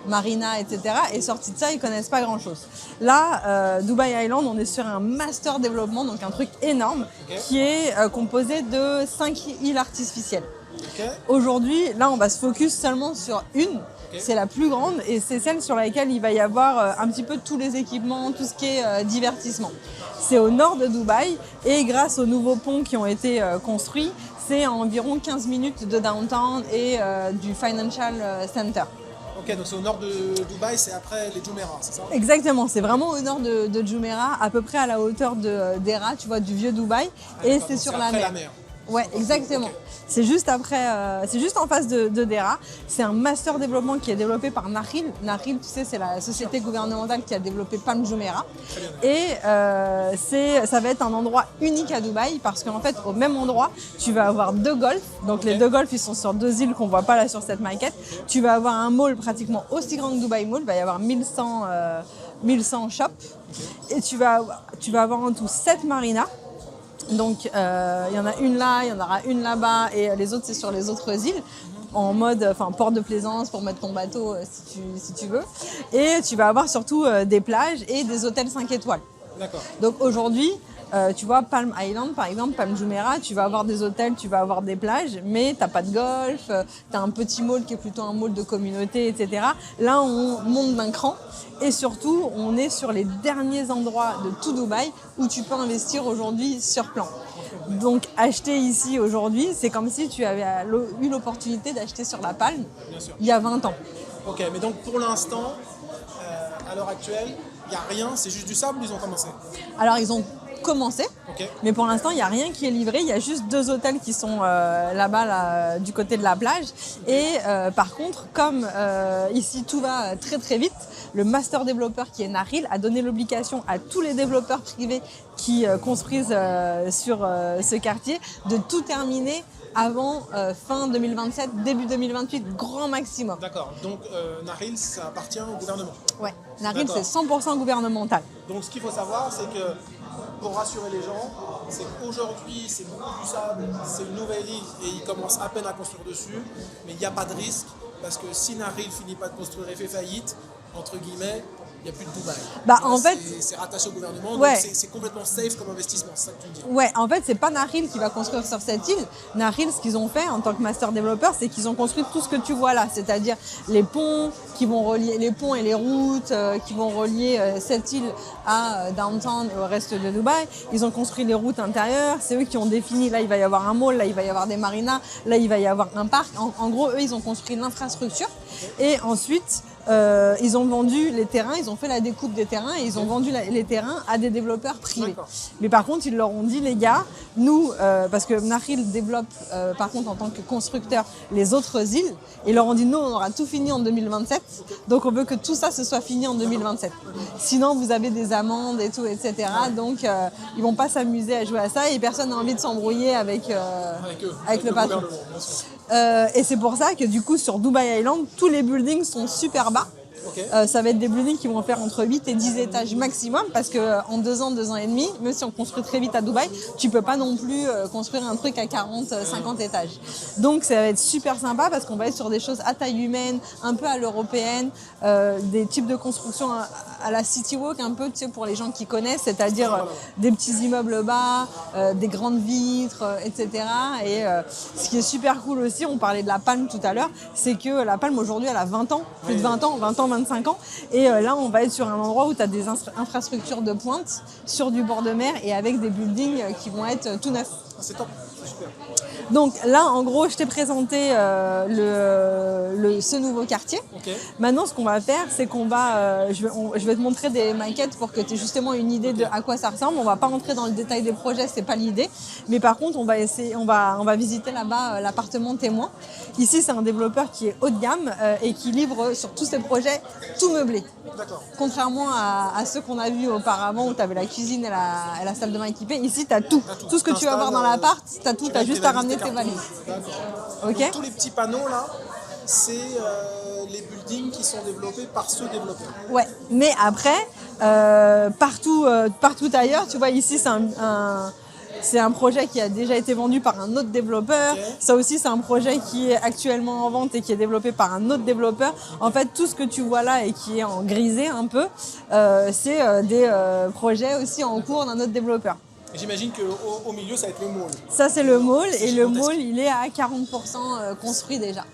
Marina, etc. Et sorti de ça, ils connaissent pas grand-chose. Là, Dubaï Island, on est sur un master développement, donc un truc énorme, qui est composé de 5 îles artificielles. Aujourd'hui, là, on va se focus seulement sur une. C'est la plus grande et c'est celle sur laquelle il va y avoir un petit peu tous les équipements, tout ce qui est divertissement. C'est au nord de Dubaï et grâce aux nouveaux ponts qui ont été construits, c'est à environ 15 minutes de downtown et du Financial Center. Ok, donc c'est au nord de Dubaï, c'est après les Jumeirah, c'est ça? Exactement, c'est vraiment au nord de Jumeirah, à peu près à la hauteur d'Era, tu vois, du vieux Dubaï, et D'accord, c'est donc sur après la la mer. mer. Ouais, exactement. Ok. C'est juste après, c'est juste en face de Dera. C'est un master développement qui est développé par Nakhil. Nakhil, tu sais, c'est la société gouvernementale qui a développé Palm Jumeirah. Et ça va être un endroit unique à Dubaï parce qu'en fait, au même endroit, tu vas avoir 2 golfs. Donc les 2 golfs, ils sont sur 2 îles qu'on voit pas là sur cette maquette. Tu vas avoir un mall pratiquement aussi grand que Dubaï Mall. Il va y avoir 1100 shops. Et tu vas avoir en tout 7 marinas. Donc il y en a une là, il y en aura une là-bas et les autres c'est sur les autres îles en mode port de plaisance pour mettre ton bateau si tu veux. Et tu vas avoir surtout des plages et des hôtels 5 étoiles. D'accord. Donc aujourd'hui, tu vois, Palm Island, par exemple, Palm Jumeirah, tu vas avoir des hôtels, tu vas avoir des plages, mais t'as pas de golf, tu as un petit mall qui est plutôt un mall de communauté, etc. Là, on monte d'un cran et surtout, on est sur les derniers endroits de tout Dubaï où tu peux investir aujourd'hui sur plan. Donc, acheter ici aujourd'hui, c'est comme si tu avais eu l'opportunité d'acheter sur la Palme il y a 20 ans. Ok, mais donc pour l'instant, à l'heure actuelle, il n'y a rien, c'est juste du sable ou ils ont commencé? Alors, ils ont commencé, Ok. mais pour l'instant, il n'y a rien qui est livré. Il y a juste 2 hôtels qui sont là-bas, là, du côté de la plage. Et par contre, comme ici, tout va très très vite, le master développeur qui est Nakhil a donné l'obligation à tous les développeurs privés qui construisent sur ce quartier de tout terminer avant fin 2027, début 2028, grand maximum. D'accord, donc Nakhil, ça appartient au gouvernement. Ouais, Nakhil, D'accord. c'est 100% gouvernemental. Donc ce qu'il faut savoir, c'est que pour rassurer les gens, c'est qu'aujourd'hui c'est beaucoup du sable, c'est une nouvelle île et ils commencent à peine à construire dessus, mais il n'y a pas de risque parce que si Nakhil finit pas de construire et fait faillite, entre guillemets, il n'y a plus de Dubaï. Bah, en fait, c'est rattaché au gouvernement, ouais. donc c'est complètement safe comme investissement, c'est ça que tu me dis. Ouais, en fait, c'est pas Nakhil qui va construire sur cette île. Nakhil, ce qu'ils ont fait en tant que master développeur, c'est qu'ils ont construit tout ce que tu vois là, c'est-à-dire les ponts qui vont relier les ponts et les routes qui vont relier cette île à downtown et au reste de Dubaï. Ils ont construit les routes intérieures. C'est eux qui ont défini. Là, il va y avoir un mall. Là, il va y avoir des marinas. Là, il va y avoir un parc. En gros, eux, ils ont construit l'infrastructure. Et ensuite, ils ont vendu les terrains, ils ont fait la découpe des terrains et ils ont vendu les terrains à des développeurs privés. Mais par contre, ils leur ont dit, les gars, nous, parce que Nakhil développe par contre en tant que constructeur les autres îles, ils leur ont dit, nous, on aura tout fini en 2027, donc on veut que tout ça se soit fini en 2027. Sinon, vous avez des amendes et tout, etc. Donc, ils vont pas s'amuser à jouer à ça et personne n'a envie de s'embrouiller avec le patron. Et c'est pour ça que du coup sur Dubai Island, tous les buildings sont super bas. Okay. Ça va être des buildings qui vont faire entre 8 et 10 étages maximum parce qu'en 2 ans, 2 ans et demi, même si on construit très vite à Dubaï, tu peux pas non plus construire un truc à 40, 50 étages. Donc ça va être super sympa parce qu'on va être sur des choses à taille humaine, un peu à l'européenne, des types de construction à la City Walk un peu, tu sais, pour les gens qui connaissent, c'est-à-dire des petits immeubles bas, des grandes vitres, etc. Et ce qui est super cool aussi, on parlait de la Palme tout à l'heure, c'est que la Palme aujourd'hui elle a 20 ans, plus de 20 ans, 25 ans. Et là, on va être sur un endroit où tu as des infrastructures de pointe sur du bord de mer et avec des buildings qui vont être tout neufs. C'est top, c'est super. Donc là, en gros, je t'ai présenté ce nouveau quartier. Okay. Maintenant, ce qu'on va faire, c'est qu'on va, je vais te montrer des maquettes pour que tu aies justement une idée de à quoi ça ressemble. On va pas rentrer dans le détail des projets, c'est pas l'idée. Mais par contre, on va visiter là-bas l'appartement témoin. Ici, c'est un développeur qui est haut de gamme et qui livre sur tous ses projets tout meublé. Contrairement à ceux qu'on a vus auparavant où tu avais la cuisine et la salle de bain équipée, ici tu as tout. Tout ce que tu vas voir dans l'appart, tu as tout, tu as juste à ramener tes valises. Okay. Donc, tous les petits panneaux là, c'est les buildings qui sont développés par ce développeur. Ouais, mais après, partout ailleurs, tu vois, ici c'est un projet qui a déjà été vendu par un autre développeur. Okay. Ça aussi, c'est un projet qui est actuellement en vente et qui est développé par un autre développeur. En fait, tout ce que tu vois là et qui est en grisé un peu, c'est des projets aussi en cours d'un autre développeur. J'imagine qu'au milieu, ça va être le mall. Ça, c'est le mall. Et le mall, il est à 40% construit déjà.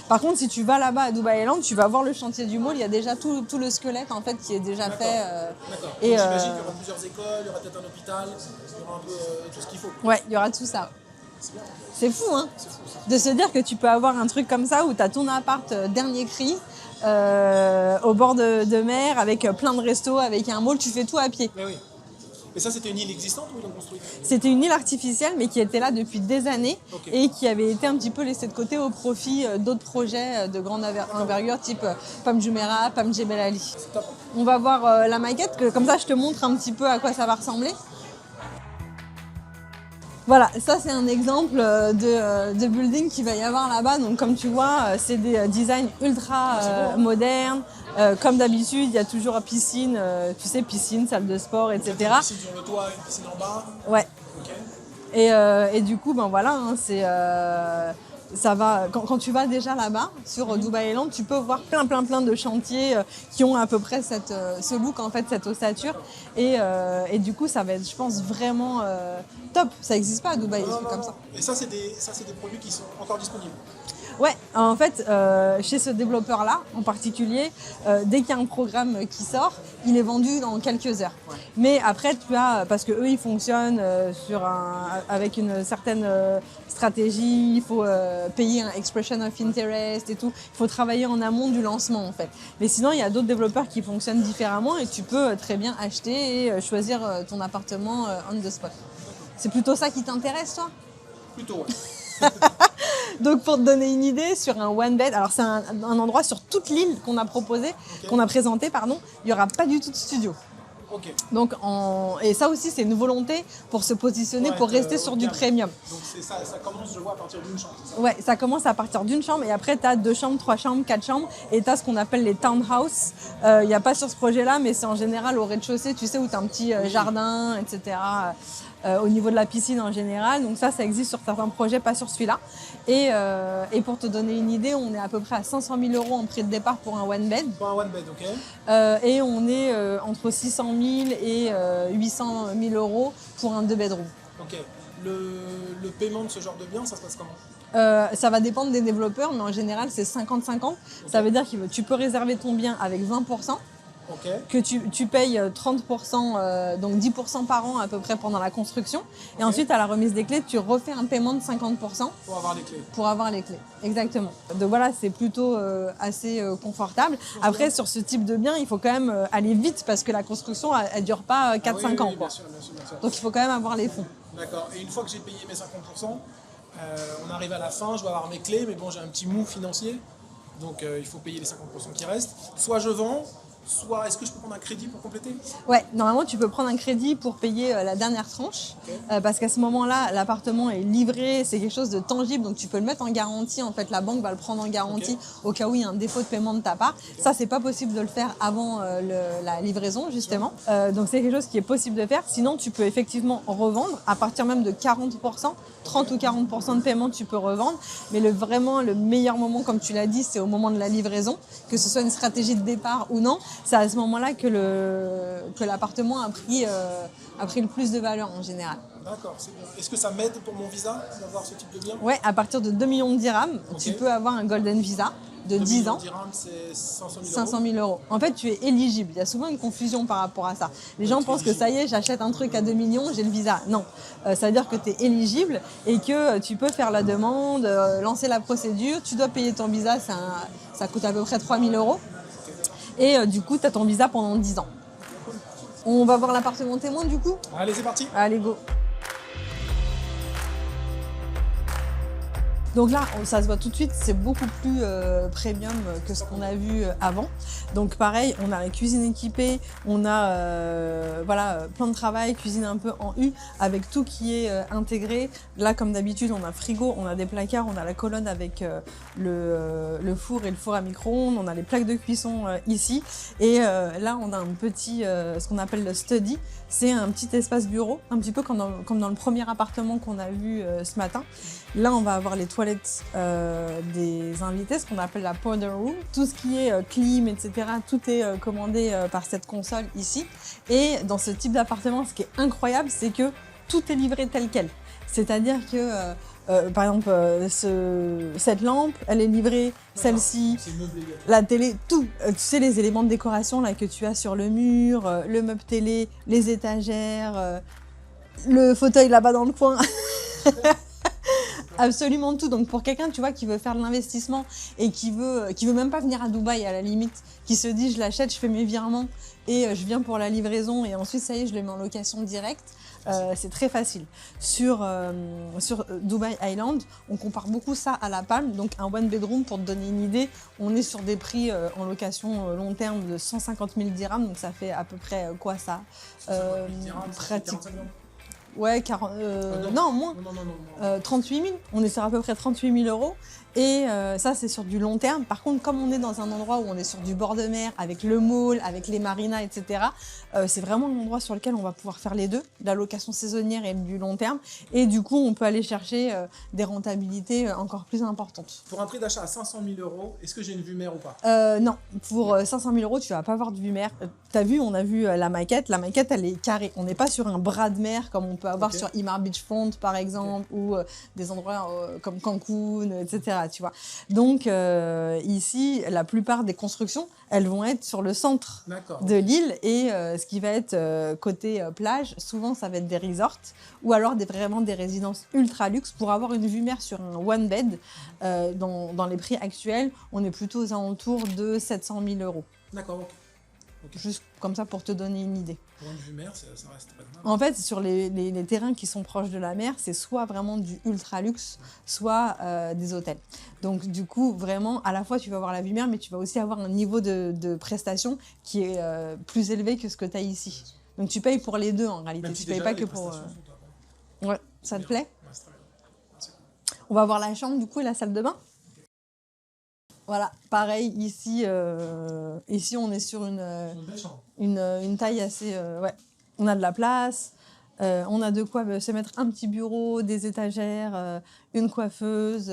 Par contre, si tu vas là-bas à Dubai Island, tu vas voir le chantier du mall. Il y a déjà tout le squelette en fait, qui est déjà fait. D'accord. Et j'imagine qu'il y aura plusieurs écoles, il y aura peut-être un hôpital, il y aura un peu tout ce qu'il faut. Ouais, il y aura tout ça. C'est fou, hein, de se dire que tu peux avoir un truc comme ça où tu as ton appart dernier cri, au bord de mer, avec plein de restos, avec un mall, tu fais tout à pied. Mais oui. Et ça, c'était une île existante ou ils l'ont construite? C'était une île artificielle, mais qui était là depuis des années et qui avait été un petit peu laissée de côté au profit d'autres projets de grande envergure, type Pam Jumeirah, Pam Jebel Ali. On va voir la maquette, comme ça je te montre un petit peu à quoi ça va ressembler. Voilà, ça c'est un exemple de building qu'il va y avoir là-bas. Donc comme tu vois, c'est des designs ultra modernes. Comme d'habitude, il y a toujours piscine, tu sais, piscine, salle de sport, etc. Une piscine sur le toit, une piscine en bas. Ouais. Okay. Et du coup, ben voilà, hein, ça va. Quand tu vas déjà là-bas, sur Dubai Island, tu peux voir plein de chantiers qui ont à peu près ce look, en fait, cette ossature. Et du coup, ça va être, je pense, vraiment top. Ça n'existe pas à Dubaï, des trucs comme ça. Et ça, c'est des produits qui sont encore disponibles? Ouais, en fait, chez ce développeur-là, en particulier, dès qu'il y a un programme qui sort, il est vendu dans quelques heures. Ouais. Mais après, tu as, parce que eux, ils fonctionnent avec une certaine stratégie, il faut payer un expression of interest et tout. Il faut travailler en amont du lancement, en fait. Mais sinon, il y a d'autres développeurs qui fonctionnent différemment et tu peux très bien acheter et choisir ton appartement on the spot. C'est plutôt ça qui t'intéresse, toi? Plutôt, ouais. Donc pour te donner une idée, sur un one bed, alors c'est un endroit sur toute l'île qu'on a proposé, qu'on a présenté, pardon, il n'y aura pas du tout de studio. Okay. Donc et ça aussi c'est une volonté pour se positionner, pour rester sur du premium. Donc ça commence, je vois, à partir d'une chambre, c'est ça? Ouais, ça commence à partir d'une chambre et après tu as 2 chambres, 3 chambres, 4 chambres et tu as ce qu'on appelle les townhouse. Il n'y a pas sur ce projet-là, mais c'est en général au rez-de-chaussée, tu sais, où tu as un petit jardin, etc. Au niveau de la piscine en général. Donc ça existe sur certains projets, pas sur celui-là. Et pour te donner une idée, on est à peu près à 500 000 € en prix de départ pour un one bed. Pour un one bed, ok. Et on est entre 600 000 et 800 000 € pour un 2 bedroom. Ok. Le paiement de ce genre de bien, ça se passe comment? Ça va dépendre des développeurs, mais en général c'est 50-50. Okay. Ça veut dire que tu peux réserver ton bien avec 20%. Okay. Que tu payes 30%, donc 10% par an à peu près pendant la construction. Okay. Et ensuite, à la remise des clés, tu refais un paiement de 50%. Pour avoir les clés. Pour avoir les clés, exactement. Donc voilà, c'est plutôt assez confortable. Après, sur ce type de bien, il faut quand même aller vite parce que la construction, elle ne dure pas 4-5 ans. Bien sûr. Donc il faut quand même avoir les fonds. D'accord. Et une fois que j'ai payé mes 50%, on arrive à la fin, je dois avoir mes clés, mais bon, j'ai un petit mou financier. Donc il faut payer les 50% qui restent. Soit je vends, soit est-ce que je peux prendre un crédit pour compléter? Ouais, normalement tu peux prendre un crédit pour payer la dernière tranche, parce qu'à ce moment-là, l'appartement est livré, c'est quelque chose de tangible, donc tu peux le mettre en garantie. En fait, la banque va le prendre en garantie au cas où il y a un défaut de paiement de ta part. Ça, c'est pas possible de le faire avant la livraison, justement. Donc c'est quelque chose qui est possible de faire. Sinon, tu peux effectivement revendre à partir même de 40%, 30 ou 40% de paiement, tu peux revendre. Mais vraiment le meilleur moment, comme tu l'as dit, c'est au moment de la livraison, que ce soit une stratégie de départ ou non. C'est à ce moment-là que l'appartement a pris le plus de valeur en général. D'accord, c'est bien. Est-ce que ça m'aide pour mon visa d'avoir ce type de bien? Ouais, à partir de 2 millions de dirhams, tu peux avoir un golden visa de 10 ans. 2 millions de dirhams, c'est 500 000 €. 500 000 €. En fait, tu es éligible. Il y a souvent une confusion par rapport à ça. Les gens pensent que ça y est, j'achète un truc à 2 millions, j'ai le visa. Non, ça veut dire que tu es éligible et que tu peux faire la demande, lancer la procédure. Tu dois payer ton visa, ça coûte à peu près 3 000 €. Et du coup, tu as ton visa pendant 10 ans. On va voir l'appartement témoin du coup? Allez, c'est parti. Allez, go. Donc là, ça se voit tout de suite, c'est beaucoup plus premium que ce qu'on a vu avant. Donc pareil, on a la cuisine équipée, on a plein de travail, cuisine un peu en U, avec tout qui est intégré. Là, comme d'habitude, on a frigo, on a des placards, on a la colonne avec le four et le four à micro-ondes, on a les plaques de cuisson ici. Et là, on a un petit, ce qu'on appelle le study. C'est un petit espace bureau, un petit peu comme dans le premier appartement qu'on a vu ce matin. Là, on va avoir les toilettes des invités, ce qu'on appelle la powder room. Tout ce qui est clim, etc., tout est commandé par cette console ici. Et dans ce type d'appartement, ce qui est incroyable, c'est que tout est livré tel quel. C'est-à-dire que, par exemple, cette lampe, elle est livrée, celle-ci, la télé, tout. Tu sais, les éléments de décoration là, que tu as sur le mur, le meuble télé, les étagères, le fauteuil là-bas dans le coin. Absolument tout. Donc pour quelqu'un, tu vois, qui veut faire de l'investissement et qui veut même pas venir à Dubaï à la limite, qui se dit je l'achète, je fais mes virements et je viens pour la livraison et ensuite ça y est, je le mets en location directe. C'est très facile. Sur Dubai Island, on compare beaucoup ça à la Palme. Donc un one bedroom, pour te donner une idée, on est sur des prix en location long terme de 150 000 dirhams. Donc ça fait à peu près quoi ça Pratique. Ouais, non, moins. 38 000. On est sur à peu près 38 000 €. Et ça, c'est sur du long terme. Par contre, comme on est dans un endroit où on est sur du bord de mer, avec le mall, avec les marinas, etc., c'est vraiment un endroit sur lequel on va pouvoir faire les deux, de la location saisonnière et du long terme. Et du coup, on peut aller chercher des rentabilités encore plus importantes. Pour un prix d'achat à 500 000 €, est-ce que j'ai une vue mer ou pas? Non, pour 500 000 €, tu vas pas avoir de vue mer. T'as vu, on a vu la maquette. La maquette, elle est carrée. On n'est pas sur un bras de mer comme on peut avoir sur Emaar Beachfront, par exemple, ou des endroits comme Cancun, etc. Tu vois. Donc ici, la plupart des constructions, elles vont être sur le centre de l'île et ce qui va être côté plage, souvent ça va être des resorts ou alors vraiment des résidences ultra luxe. Pour avoir une vue mer sur un one bed, dans les prix actuels, on est plutôt aux alentours de 700 000 €. D'accord, ok. Juste comme ça pour te donner une idée. Pour une vue mer, ça reste pas mal. En fait, sur les terrains qui sont proches de la mer, c'est soit vraiment du ultra luxe, soit des hôtels. Donc du coup, vraiment, à la fois tu vas avoir la vue mer, mais tu vas aussi avoir un niveau de prestation qui est plus élevé que ce que tu as ici. Donc tu payes pour les deux en réalité. Même si tu payes pas que pour... Ouais, ça te plaît? Ouais, c'est très bien. On va voir la chambre du coup et la salle de bain. Voilà, pareil, ici on est sur une taille assez... ouais, on a de la place, on a de quoi se mettre un petit bureau, des étagères, une coiffeuse,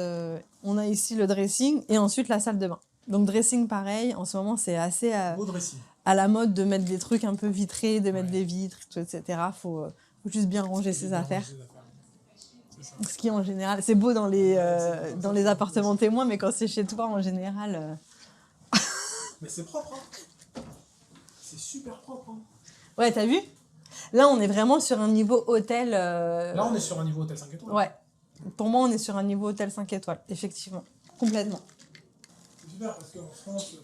on a ici le dressing et ensuite la salle de bain. Donc dressing pareil, en ce moment c'est assez à la mode de mettre des trucs un peu vitrés, de mettre des vitres, etc. Faut juste bien ranger ses affaires. Ce qui en général, c'est beau dans les appartements témoins, mais quand c'est chez toi en général. Mais c'est propre, hein. C'est super propre, hein. Ouais, t'as vu? Là, on est vraiment sur un niveau hôtel. Là, on est sur un niveau hôtel 5 étoiles. Ouais. Pour moi, on est sur un niveau hôtel 5 étoiles, effectivement. Complètement. C'est super parce qu'en France,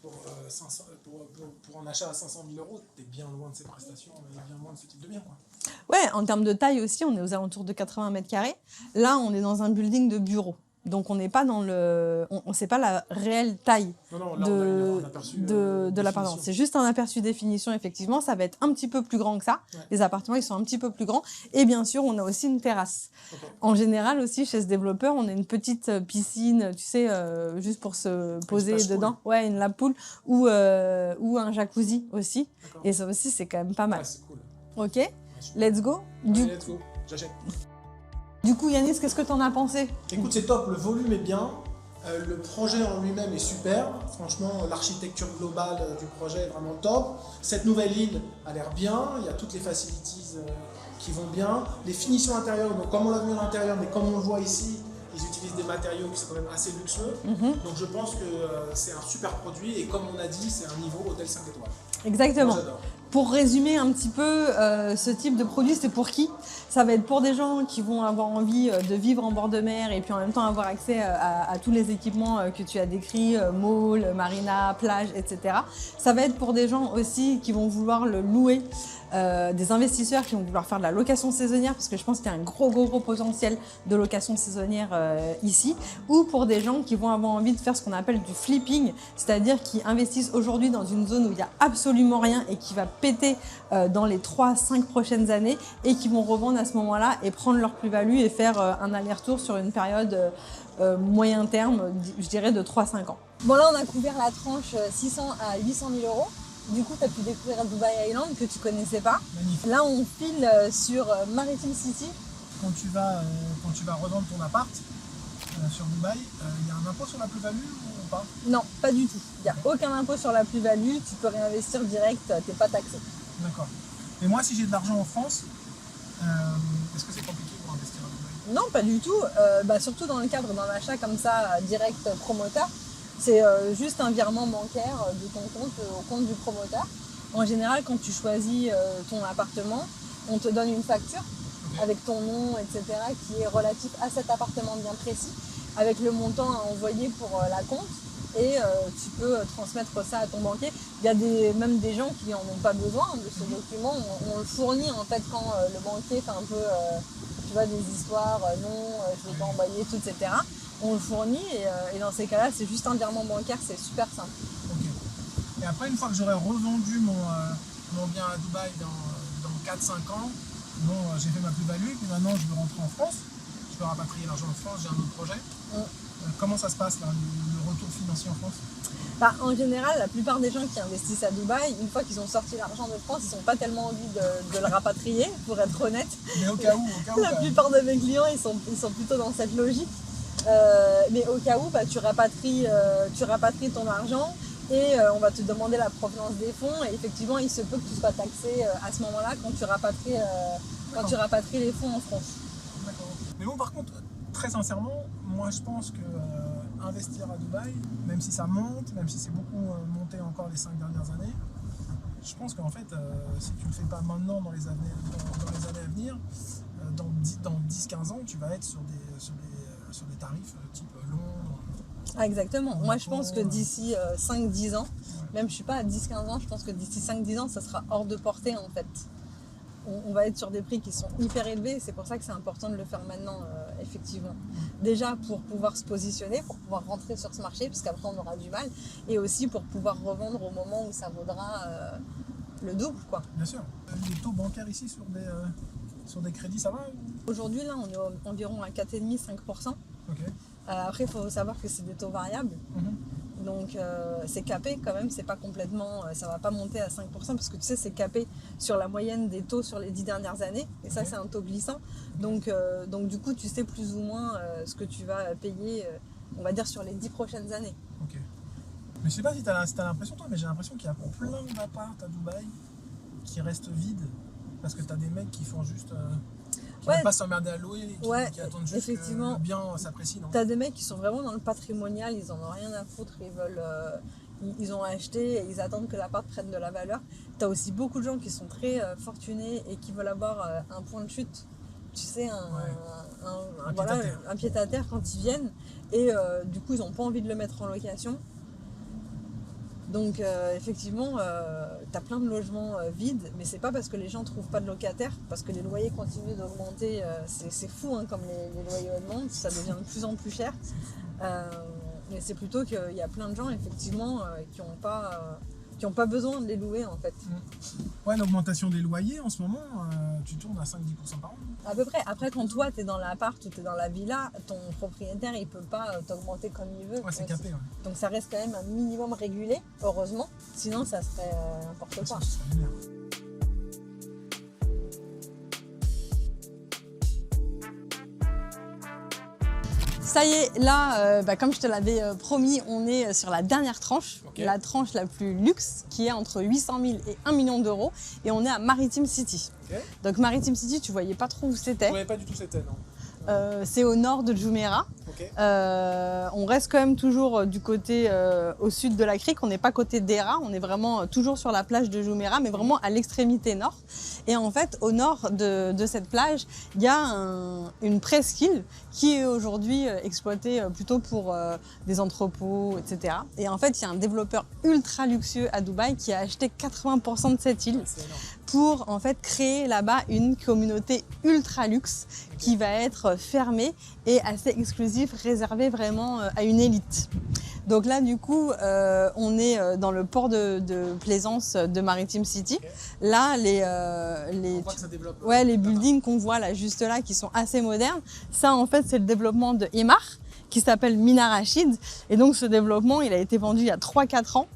pour un achat à 500 000 €, t'es bien loin de ces prestations, bien loin de ce type de bien, quoi. Ouais, en termes de taille aussi, on est aux alentours de 80 mètres carrés. Là, on est dans un building de bureaux. Donc, on n'est pas dans le... On sait pas la réelle taille de l'appartement. C'est juste un aperçu définition, effectivement. Ça va être un petit peu plus grand que ça. Ouais. Les appartements, ils sont un petit peu plus grands. Et bien sûr, on a aussi une terrasse. Okay. En général aussi, chez ce développeur, on a une petite piscine, tu sais, juste pour se poser dedans. Pool. Ouais, une lap pool ou un jacuzzi aussi. Et ça aussi, c'est quand même pas mal. Ouais, c'est cool. Ok, let's go. Let's go, j'achète. Du coup, Yanis, qu'est-ce que tu en as pensé? Écoute, c'est top, le volume est bien, le projet en lui-même est super. Franchement, l'architecture globale du projet est vraiment top. Cette nouvelle île a l'air bien, il y a toutes les facilities qui vont bien. Les finitions intérieures, donc comme on l'a vu à l'intérieur, mais comme on le voit ici, ils utilisent des matériaux qui sont quand même assez luxueux. Donc je pense que c'est un super produit et comme on a dit, c'est un niveau hôtel 5 étoiles. Exactement. Moi, pour résumer un petit peu, ce type de produit, c'est pour qui? Ça va être pour des gens qui vont avoir envie de vivre en bord de mer et puis en même temps avoir accès à tous les équipements que tu as décrits, mall, marina, plage, etc. Ça va être pour des gens aussi qui vont vouloir le louer, des investisseurs qui vont vouloir faire de la location saisonnière parce que je pense qu'il y a un gros potentiel de location saisonnière ici, ou pour des gens qui vont avoir envie de faire ce qu'on appelle du flipping, c'est-à-dire qui investissent aujourd'hui dans une zone où il n'y a absolument rien et qui va péter dans les 3-5 prochaines années et qui vont revendre à ce moment-là et prendre leur plus-value et faire un aller-retour sur une période moyen terme, je dirais de 3-5 ans. Bon, là on a couvert la tranche 600 à 800 000 €. Du coup, tu as pu découvrir Dubai Island que tu connaissais pas. Magnifique. Là, on file sur Maritime City. Quand tu vas revendre ton appart sur Dubaï, il y a un impôt sur la plus-value ou pas? Non, pas du tout. Il n'y a aucun impôt sur la plus-value. Tu peux réinvestir direct, tu n'es pas taxé. D'accord. Et moi, si j'ai de l'argent en France, est-ce que c'est compliqué pour investir à Dubaï? Non, pas du tout. Surtout dans le cadre d'un achat comme ça, direct promoteur. C'est juste un virement bancaire de ton compte au compte du promoteur. En général, quand tu choisis ton appartement, on te donne une facture avec ton nom, etc., qui est relatif à cet appartement bien précis, avec le montant à envoyer pour la compte. Et tu peux transmettre ça à ton banquier. Il y a même des gens qui n'en ont pas besoin de ce document. On le fournit en fait quand le banquier fait un peu tu vois, des histoires, non, je ne vais pas envoyer tout, etc. On le fournit et dans ces cas-là, c'est juste un virement bancaire, c'est super simple. Ok. Et après, une fois que j'aurai revendu mon bien à Dubaï dans 4-5 ans, bon, j'ai fait ma plus-value, puis maintenant je veux rentrer en France, je veux rapatrier l'argent en France, j'ai un autre projet. Comment ça se passe là, le retour financier en France? En général, la plupart des gens qui investissent à Dubaï, une fois qu'ils ont sorti l'argent de France, ils n'ont pas tellement envie de le rapatrier, pour être honnête. Mais au cas où. La plupart de mes clients, ils sont plutôt dans cette logique. Mais au cas où, tu rapatries ton argent et on va te demander la provenance des fonds. Et effectivement, il se peut que tu sois taxé à ce moment-là quand tu rapatries les fonds en France. D'accord. Mais bon, par contre, très sincèrement, moi je pense que investir à Dubaï, même si ça monte, même si c'est beaucoup monté encore les 5 dernières années, je pense qu'en fait, si tu ne le fais pas maintenant dans les années à venir, dans 10-15 ans, tu vas être sur des tarifs type Londres. Ah, exactement. Moi, je pense que d'ici 5-10 ans, même je ne suis pas à 10-15 ans, je pense que d'ici 5-10 ans, ça sera hors de portée en fait. On va être sur des prix qui sont hyper élevés, c'est pour ça que c'est important de le faire maintenant, effectivement. Déjà pour pouvoir se positionner, pour pouvoir rentrer sur ce marché, puisqu'après on aura du mal, et aussi pour pouvoir revendre au moment où ça vaudra le double, quoi. Bien sûr. Les taux bancaires ici sur des crédits, ça va? Aujourd'hui, là, on est environ à 4,5-5%. Okay. Après, il faut savoir que c'est des taux variables. Donc c'est capé quand même, c'est pas complètement, ça va pas monter à 5% parce que tu sais c'est capé sur la moyenne des taux sur les 10 dernières années et ça c'est un taux glissant. Donc du coup tu sais plus ou moins ce que tu vas payer, on va dire sur les 10 prochaines années. Ok. Mais je sais pas si t'as l'impression toi, mais j'ai l'impression qu'il y a plein d'apparts à Dubaï qui restent vides parce que t'as des mecs qui font juste... qui ne veulent pas s'emmerder à louer et qui attendent juste que le bien s'apprécie. T'as des mecs qui sont vraiment dans le patrimonial, ils en ont rien à foutre, ils ont acheté et ils attendent que l'appart prenne de la valeur. T'as aussi beaucoup de gens qui sont très fortunés et qui veulent avoir un point de chute, tu sais, un pied-à-terre quand ils viennent et du coup ils n'ont pas envie de le mettre en location. Donc effectivement, tu as plein de logements vides, mais c'est pas parce que les gens trouvent pas de locataires, parce que les loyers continuent d'augmenter, c'est fou hein, comme les loyers augmentent, ça devient de plus en plus cher. Mais c'est plutôt qu'il y a plein de gens effectivement qui n'ont pas besoin de les louer en fait. Ouais, l'augmentation des loyers en ce moment, tu tournes à 5-10% par an. À peu près. Après, quand toi, tu es dans l'appart ou tu es dans la villa, ton propriétaire, il peut pas t'augmenter comme il veut. Ouais, c'est capé, ouais. Donc ça reste quand même un minimum régulé, heureusement. Sinon, ça serait n'importe quoi. Ça serait génial. Ça y est, là, comme je te l'avais promis, on est sur la dernière tranche, la tranche la plus luxe, qui est entre 800 000 et 1 million d'euros. Et on est à Maritime City. Donc Maritime City, tu voyais pas trop où c'était. Je voyais pas du tout c'était, non. C'est au nord de Jumeirah. On reste quand même toujours du côté au sud de la crique. On n'est pas côté d'Era, on est vraiment toujours sur la plage de Jumeirah, mais vraiment à l'extrémité nord. Et en fait, au nord de cette plage, il y a une presqu'île qui est aujourd'hui exploitée plutôt pour des entrepôts, etc. Et en fait, il y a un développeur ultra luxueux à Dubaï qui a acheté 80% de cette île pour en fait créer là-bas une communauté ultra luxe qui va être fermée et assez exclusive, réservée vraiment à une élite. Donc là, du coup, on est dans le port de plaisance de Maritime City. Là, les buildings qu'on voit là, juste là, qui sont assez modernes, ça, en fait, c'est le développement de Emaar, qui s'appelle Mina Rachid. Et donc, ce développement, il a été vendu il y a 3-4 ans.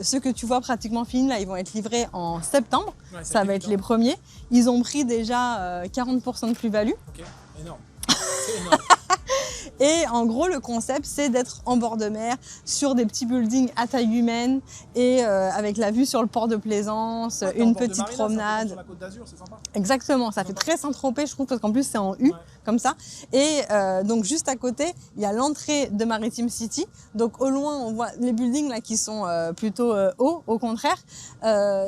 Ceux que tu vois pratiquement finis là, ils vont être livrés en septembre. Ouais, ça va être les premiers. Ils ont pris déjà 40% de plus-value. Ok, énorme. C'est énorme. Et en gros, le concept, c'est d'être en bord de mer, sur des petits buildings à taille humaine et avec la vue sur le port de plaisance, une petite promenade. Sur la Côte d'Azur, c'est sympa. Exactement, ça fait très Saint-Tropez, je trouve, parce qu'en plus, c'est en U, comme ça. Et donc juste à côté, il y a l'entrée de Maritime City. Donc au loin, on voit les buildings là qui sont plutôt hauts. Au contraire,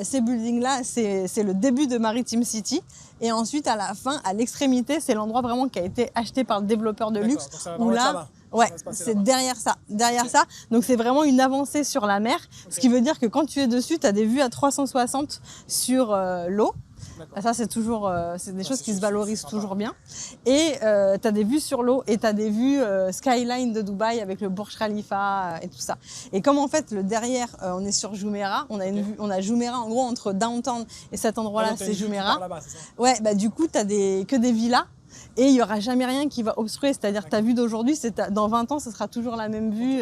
ces buildings là, c'est le début de Maritime City. Et ensuite, à la fin, à l'extrémité, c'est l'endroit vraiment qui a été acheté par le développeur de luxe. Donc ça va Où vraiment être là, là-bas. ouais, c'est derrière ça, Donc c'est vraiment une avancée sur la mer, ce qui veut dire que quand tu es dessus, tu as des vues à 360 sur l'eau. Ça, c'est toujours, c'est des choses qui se valorisent toujours bien. Et tu as des vues sur l'eau et tu as des vues skyline de Dubaï avec le Burj Khalifa et tout ça. Et comme en fait, le derrière, on est sur Jumeirah, on a une vue, on a Jumeirah en gros entre downtown et cet endroit-là, c'est Jumeirah. Ouais, bah du coup, tu as que des villas. Et il n'y aura jamais rien qui va obstruer, c'est-à-dire ta vue d'aujourd'hui, dans 20 ans, ce sera toujours la même vue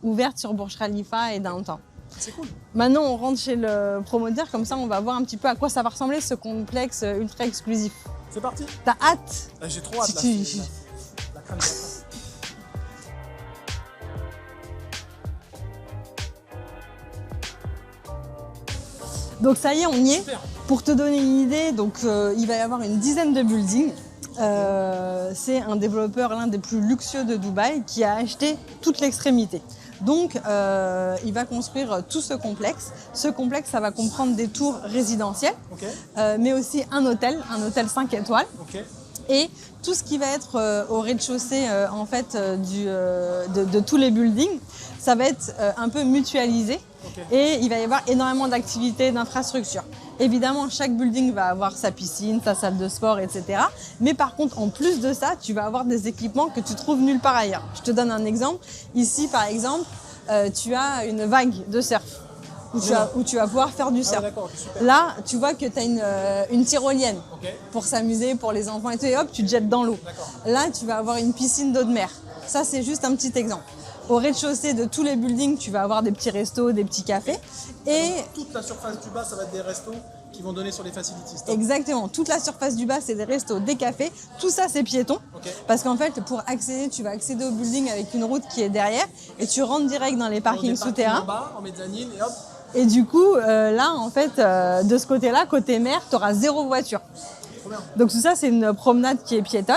ouverte sur Burj Khalifa et downtown. C'est cool. Maintenant, on rentre chez le promoteur, comme ça, on va voir un petit peu à quoi ça va ressembler ce complexe ultra exclusif. C'est parti. T'as hâte? J'ai trop hâte. Si Là, la crème de la crème. Donc ça y est, on y est. Super. Pour te donner une idée, donc il va y avoir une dizaine de buildings. C'est un développeur, l'un des plus luxueux de Dubaï, qui a acheté toute l'extrémité. Donc, il va construire tout ce complexe. Ce complexe, ça va comprendre des tours résidentielles, mais aussi un hôtel 5 étoiles. Et tout ce qui va être au rez-de-chaussée en fait, de tous les buildings, ça va être un peu mutualisé. Et il va y avoir énormément d'activités, d'infrastructures. Évidemment, chaque building va avoir sa piscine, sa salle de sport, etc. Mais par contre, en plus de ça, tu vas avoir des équipements que tu trouves nulle part ailleurs. Je te donne un exemple. Ici, par exemple, tu as une vague de surf où tu vas pouvoir faire du surf. Là, tu vois que tu as une tyrolienne pour s'amuser, pour les enfants et tout. Et hop, tu te jettes dans l'eau. Là, tu vas avoir une piscine d'eau de mer. Ça, c'est juste un petit exemple. Au rez-de-chaussée de tous les buildings, tu vas avoir des petits restos, des petits cafés. Et toute la surface du bas, ça va être des restos qui vont donner sur les facilities. Exactement. Toute la surface du bas, c'est des restos, des cafés. Tout ça, c'est piéton. Parce qu'en fait, pour accéder, tu vas accéder au building avec une route qui est derrière et tu rentres direct dans les parkings souterrains. En bas, en mezzanine et hop. Et du coup, là, en fait, de ce côté-là, côté mer, tu auras 0 voiture. Donc tout ça, c'est une promenade qui est piétonne.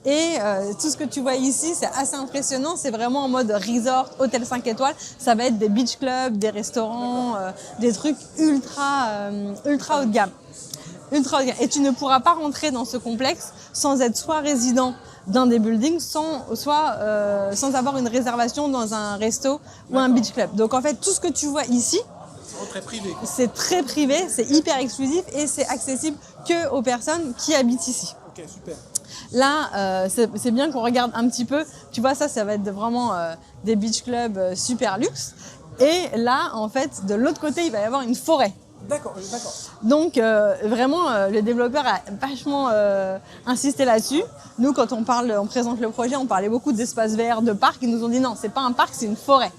Et tout ce que tu vois ici, c'est assez impressionnant. C'est vraiment en mode resort, hôtel 5 étoiles. Ça va être des beach clubs, des restaurants, des trucs ultra haut de gamme. Ultra haut de gamme. Et tu ne pourras pas rentrer dans ce complexe sans être soit résident d'un des buildings, soit sans avoir une réservation dans un resto ou un beach club. Donc en fait, tout ce que tu vois ici, très privé. C'est très privé, c'est hyper exclusif et c'est accessible que aux personnes qui habitent ici. Ok, super. Là, c'est bien qu'on regarde un petit peu. Tu vois, ça va être vraiment des beach clubs super luxe. Et là, en fait, de l'autre côté, il va y avoir une forêt. D'accord. Donc, vraiment, le développeur a vachement insisté là-dessus. Nous, quand on présente le projet, on parlait beaucoup d'espaces verts, de parcs. Ils nous ont dit non, c'est pas un parc, c'est une forêt.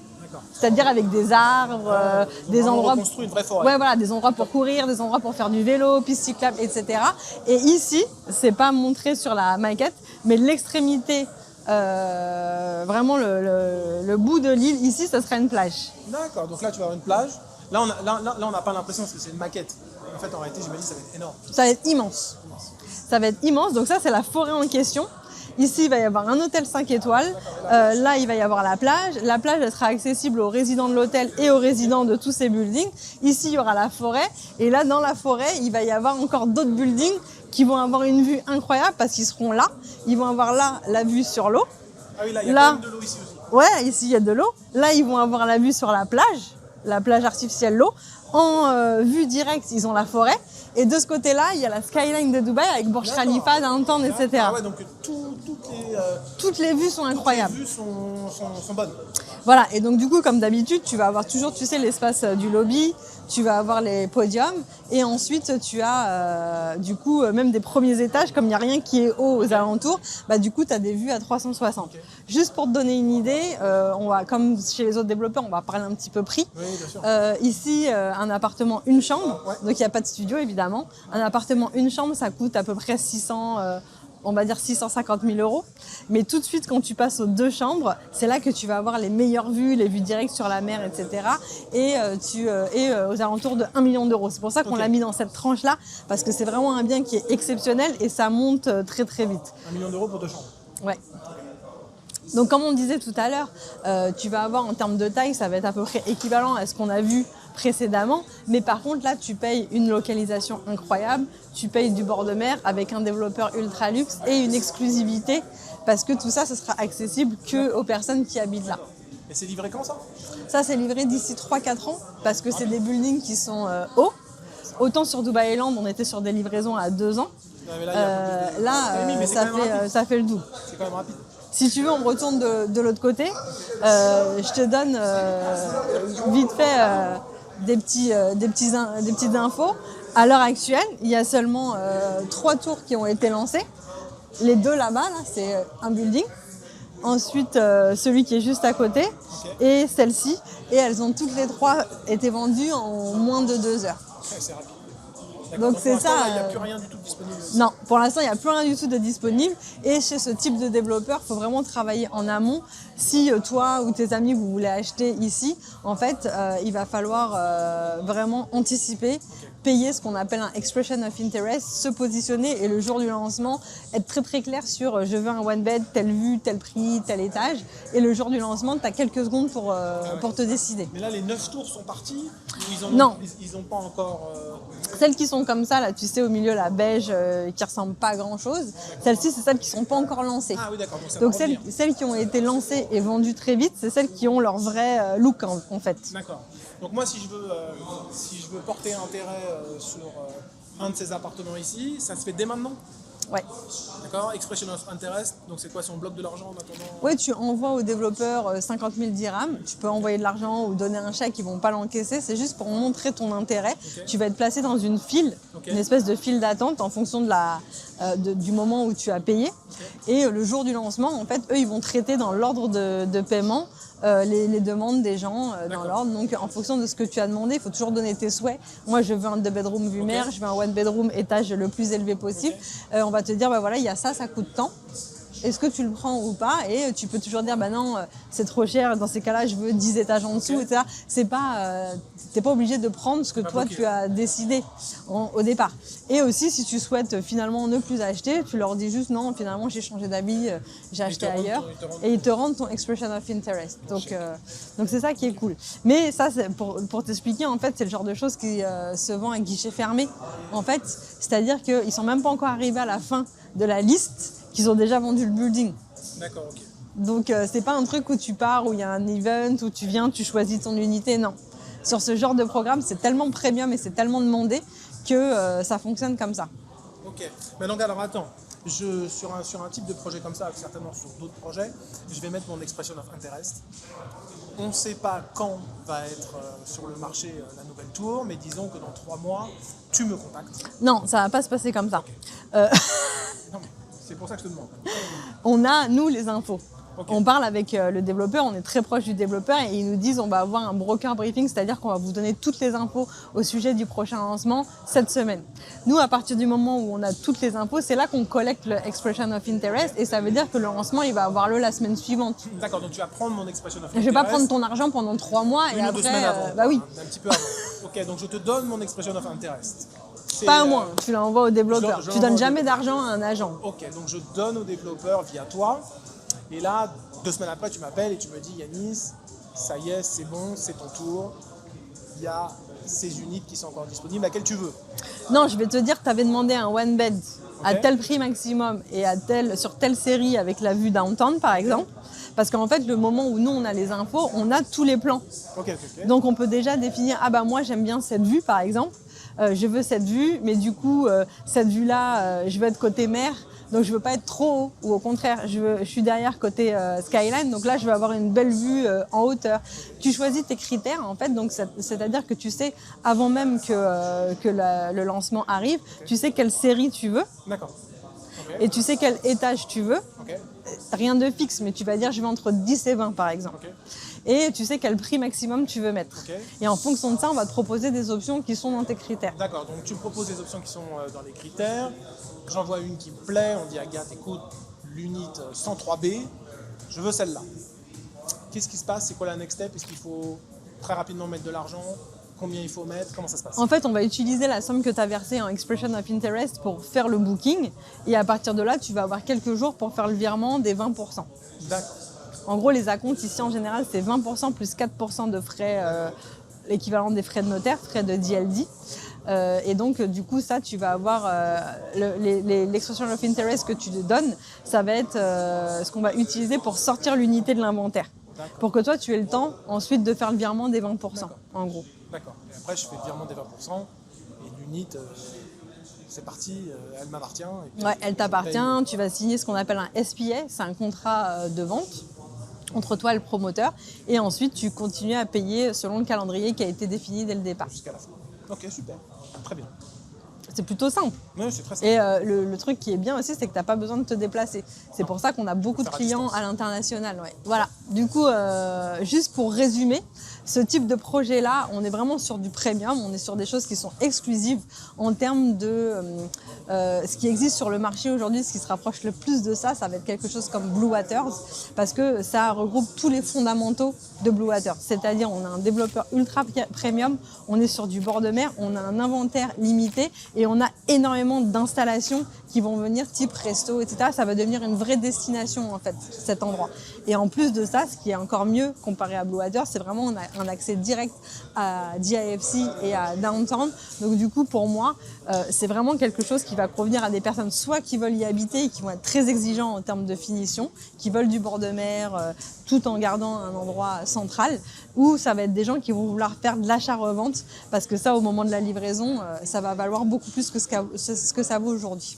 C'est-à-dire avec des arbres, des endroits. Une vraie forêt. Ouais, voilà, des endroits pour courir, des endroits pour faire du vélo, pistes cyclables, etc. Et ici, c'est pas montré sur la maquette, mais l'extrémité, vraiment le bout de l'île, ici, ça sera une plage. D'accord, donc là, tu vas avoir une plage. Là, on n'a pas l'impression parce que c'est une maquette. En fait, en réalité, j'imagine que ça va être énorme. Ça va être immense. Ça va être immense. Donc ça, c'est la forêt en question. Ici, il va y avoir un hôtel 5 étoiles. Là, il va y avoir la plage. La plage, elle sera accessible aux résidents de l'hôtel et aux résidents de tous ces buildings. Ici, il y aura la forêt. Et là, dans la forêt, il va y avoir encore d'autres buildings qui vont avoir une vue incroyable parce qu'ils seront là. Ils vont avoir là la vue sur l'eau. Ah oui, là, il y a quand même de l'eau ici aussi. Ouais, ici, il y a de l'eau. Là, ils vont avoir la vue sur la plage artificielle, l'eau. En vue directe, ils ont la forêt. Et de ce côté-là, il y a la skyline de Dubaï avec Burj Khalifa, Downtown, etc. Ah ouais, donc toutes les vues sont incroyables. Toutes les vues sont bonnes. Voilà, et donc du coup, comme d'habitude, tu vas avoir toujours, tu sais, l'espace du lobby, tu vas avoir les podiums, et ensuite tu as du coup même des premiers étages, comme il n'y a rien qui est haut aux alentours, bah du coup tu as des vues à 360. Juste pour te donner une idée, on va, comme chez les autres développeurs, on va parler un petit peu prix. Oui, bien sûr. Ici, un appartement, une chambre, donc il n'y a pas de studio évidemment. Un appartement, une chambre, ça coûte à peu près 600 on va dire 650 000 €. Mais tout de suite, quand tu passes aux 2 chambres, c'est là que tu vas avoir les meilleures vues, les vues directes sur la mer, etc. Et aux alentours de 1 million d'euros. C'est pour ça qu'on l'a mis dans cette tranche-là, parce que c'est vraiment un bien qui est exceptionnel et ça monte très très vite. 1 million d'euros pour 2 chambres. Ouais. Donc comme on disait tout à l'heure, tu vas avoir en termes de taille, ça va être à peu près équivalent à ce qu'on a vu précédemment. Mais par contre, là, tu payes une localisation incroyable, tu payes du bord de mer avec un développeur ultra luxe et une exclusivité parce que tout ça, ce sera accessible qu'aux personnes qui habitent là. Et c'est livré quand ça? Ça, c'est livré d'ici 3-4 ans parce que c'est des buildings qui sont hauts. Autant sur Dubai Island, on était sur des livraisons à 2 ans. Ça fait le double. C'est quand même rapide. Si tu veux, on retourne de l'autre côté. Je te donne vite fait des petites infos. À l'heure actuelle, il y a seulement 3 tours qui ont été lancées. Les 2 là-bas, là, c'est un building. Ensuite, celui qui est juste à côté et celle-ci. Et elles ont toutes les 3 été vendues en moins de 2 heures. C'est rapide. Donc c'est ça. Il n'y a plus rien du tout disponible. Non, pour l'instant, il n'y a plus rien du tout de disponible. Et chez ce type de développeur, il faut vraiment travailler en amont. Si toi ou tes amis, vous voulez acheter ici, en fait, il va falloir vraiment anticiper, payer ce qu'on appelle un expression of interest, se positionner et le jour du lancement, être très très clair sur je veux un one bed, telle vue, tel prix, tel étage. Et le jour du lancement, tu as quelques secondes pour te décider. Mais là, les 9 tours sont partis ou Non. Ils n'ont pas encore... Celles qui sont comme ça, là, tu sais, au milieu, la beige, qui ressemble pas à grand-chose. Celles-ci, c'est celles qui sont pas encore lancées. Ah oui, d'accord. Donc celles qui ont été lancées et vendues très vite, c'est celles qui ont leur vrai look, en fait. D'accord. Donc moi, si je veux porter intérêt sur un de ces appartements ici, ça se fait dès maintenant? Ouais. D'accord. Expression of interest. Donc c'est quoi, si on bloque de l'argent en attendant? Oui, tu envoies aux développeurs 50 000 dirhams. Tu peux envoyer de l'argent ou donner un chèque, ils vont pas l'encaisser. C'est juste pour montrer ton intérêt. Okay. Tu vas être placé dans une file, une espèce de file d'attente en fonction du moment où tu as payé. Et le jour du lancement, en fait, eux, ils vont traiter dans l'ordre de paiement les demandes des gens dans l'ordre. Donc, en fonction de ce que tu as demandé, il faut toujours donner tes souhaits. Moi, je veux un 2-bedroom vue mer, je veux un 1-bedroom étage le plus élevé possible. On va te dire, bah voilà, il y a ça coûte tant. Est-ce que tu le prends ou pas? Et tu peux toujours dire, bah non, c'est trop cher, dans ces cas-là, je veux 10 étages en dessous, etc. C'est pas, t'es pas obligé de prendre ce que toi, tu as décidé au départ. Et aussi, si tu souhaites finalement ne plus acheter, tu leur dis juste, non, finalement, j'ai changé d'habit, j'ai acheté ailleurs. Et ils te rendent ton expression of interest. Donc c'est ça qui est cool. Mais ça, c'est pour t'expliquer, en fait, c'est le genre de choses qui se vend à guichet fermé. En fait, c'est-à-dire qu'ils sont même pas encore arrivés à la fin de la liste, qu'ils ont déjà vendu le building. D'accord, ok. Donc c'est pas un truc où tu pars, où il y a un event, où tu viens, tu choisis ton unité, non. Sur ce genre de programme, c'est tellement premium et c'est tellement demandé que ça fonctionne comme ça. Ok, mais donc alors attends, sur un type de projet comme ça, certainement sur d'autres projets, je vais mettre mon expression of interest. On ne sait pas quand va être sur le marché la nouvelle tour, mais disons que dans 3 mois, tu me contactes. Non, ça va pas se passer comme ça. Okay. Non, mais c'est pour ça que je te demande. On a, nous, les infos. Okay. On parle avec le développeur, on est très proche du développeur et ils nous disent on va avoir un broker briefing, c'est-à-dire qu'on va vous donner toutes les infos au sujet du prochain lancement cette semaine. Nous, à partir du moment où on a toutes les infos, c'est là qu'on collecte le expression of interest et ça veut dire que le lancement, il va avoir lieu la semaine suivante. D'accord, donc tu vas prendre mon expression of interest. Je vais pas prendre ton argent pendant 3 mois et après... 2 semaines avant. Bah oui. Un petit peu avant. Ok, donc je te donne mon expression of interest. Pas moi, tu l'envoies au développeur. Tu donnes jamais d'argent à un agent. Ok, donc je donne au développeur via toi. Et là, 2 semaines après, tu m'appelles et tu me dis, Yanis, ça y est, c'est bon, c'est ton tour. Il y a ces unités qui sont encore disponibles, laquelle tu veux. Non, je vais te dire que tu avais demandé un one bed à tel prix maximum et sur telle série avec la vue downtown, par exemple. Parce qu'en fait, le moment où nous, on a les infos, on a tous les plans. Okay. Donc, on peut déjà définir, ah bah moi, j'aime bien cette vue, par exemple. Je veux cette vue, mais du coup, cette vue-là, je veux être côté mer. Donc, je veux pas être trop haut, ou au contraire, je suis derrière côté skyline. Donc là, je veux avoir une belle vue en hauteur. Tu choisis tes critères, en fait. Donc, c'est-à-dire que tu sais, avant même que le lancement arrive, tu sais quelle série tu veux. D'accord. Et tu sais quel étage tu veux. rien de fixe, mais tu vas dire je vais entre 10 et 20 par exemple. Ok. Et tu sais quel prix maximum tu veux mettre. Ok. Et en fonction de ça, on va te proposer des options qui sont dans tes critères. D'accord, donc tu me proposes des options qui sont dans les critères. J'en vois une qui me plaît, on dit Agathe, écoute, l'unit 103B, je veux celle-là. Qu'est-ce qui se passe? C'est quoi la next step? Est-ce qu'il faut très rapidement mettre de l'argent? Combien il faut mettre? Comment ça se passe? En fait, on va utiliser la somme que tu as versée en Expression of Interest pour faire le booking. Et à partir de là, tu vas avoir quelques jours pour faire le virement des 20%. D'accord. En gros, les acomptes ici, en général, c'est 20% plus 4% de frais, l'équivalent des frais de notaire, frais de DLD. Et donc, du coup, ça, tu vas avoir l'expression of interest que tu te donnes, ça va être ce qu'on va utiliser pour sortir l'unité de l'inventaire. Pour que toi, tu aies le temps ensuite de faire le virement des 20%, en gros. D'accord. Et après, je fais le virement des 20%, et l'unit, c'est parti, elle m'appartient. Ouais, elle t'appartient, tu vas signer ce qu'on appelle un SPA, c'est un contrat de vente entre toi et le promoteur. Et ensuite, tu continues à payer selon le calendrier qui a été défini dès le départ. Jusqu'à la fin. Ok, super. Très bien. C'est plutôt simple. Oui, c'est très simple. Et le truc qui est bien aussi, c'est que tu n'as pas besoin de te déplacer. C'est pour ça qu'on a beaucoup de clients à l'international. Ouais. Voilà. Du coup, juste pour résumer, ce type de projet-là, on est vraiment sur du premium, on est sur des choses qui sont exclusives en termes de ce qui existe sur le marché aujourd'hui. Ce qui se rapproche le plus de ça, ça va être quelque chose comme Blue Waters, parce que ça regroupe tous les fondamentaux de Blue Waters. C'est-à-dire, on a un développeur ultra premium, on est sur du bord de mer, on a un inventaire limité et on a énormément d'installations qui vont venir type resto, etc. Ça va devenir une vraie destination en fait, cet endroit. Et en plus de ça, ce qui est encore mieux comparé à Blue Water, c'est vraiment on a un accès direct à DIFC et à Downtown. Donc du coup, pour moi, c'est vraiment quelque chose qui va convenir à des personnes soit qui veulent y habiter et qui vont être très exigeants en termes de finition, qui veulent du bord de mer tout en gardant un endroit central, ou ça va être des gens qui vont vouloir faire de l'achat-revente parce que ça, au moment de la livraison, ça va valoir beaucoup plus que ce que ça vaut aujourd'hui.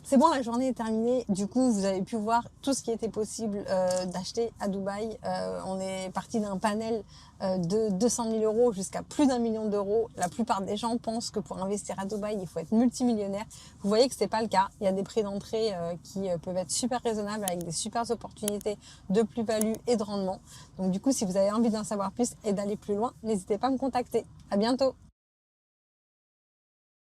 C'est bon, la journée est terminée. Du coup, vous avez pu voir tout ce qui était possible d'acheter à Dubaï. On est parti d'un panel de 200 000 euros jusqu'à plus d'1 million d'euros. La plupart des gens pensent que pour investir à Dubaï, il faut être multimillionnaire. Vous voyez que c'est pas le cas. Il y a des prix d'entrée qui peuvent être super raisonnables avec des super opportunités de plus-value et de rendement. Donc du coup, si vous avez envie d'en savoir plus et d'aller plus loin, n'hésitez pas à me contacter. À bientôt.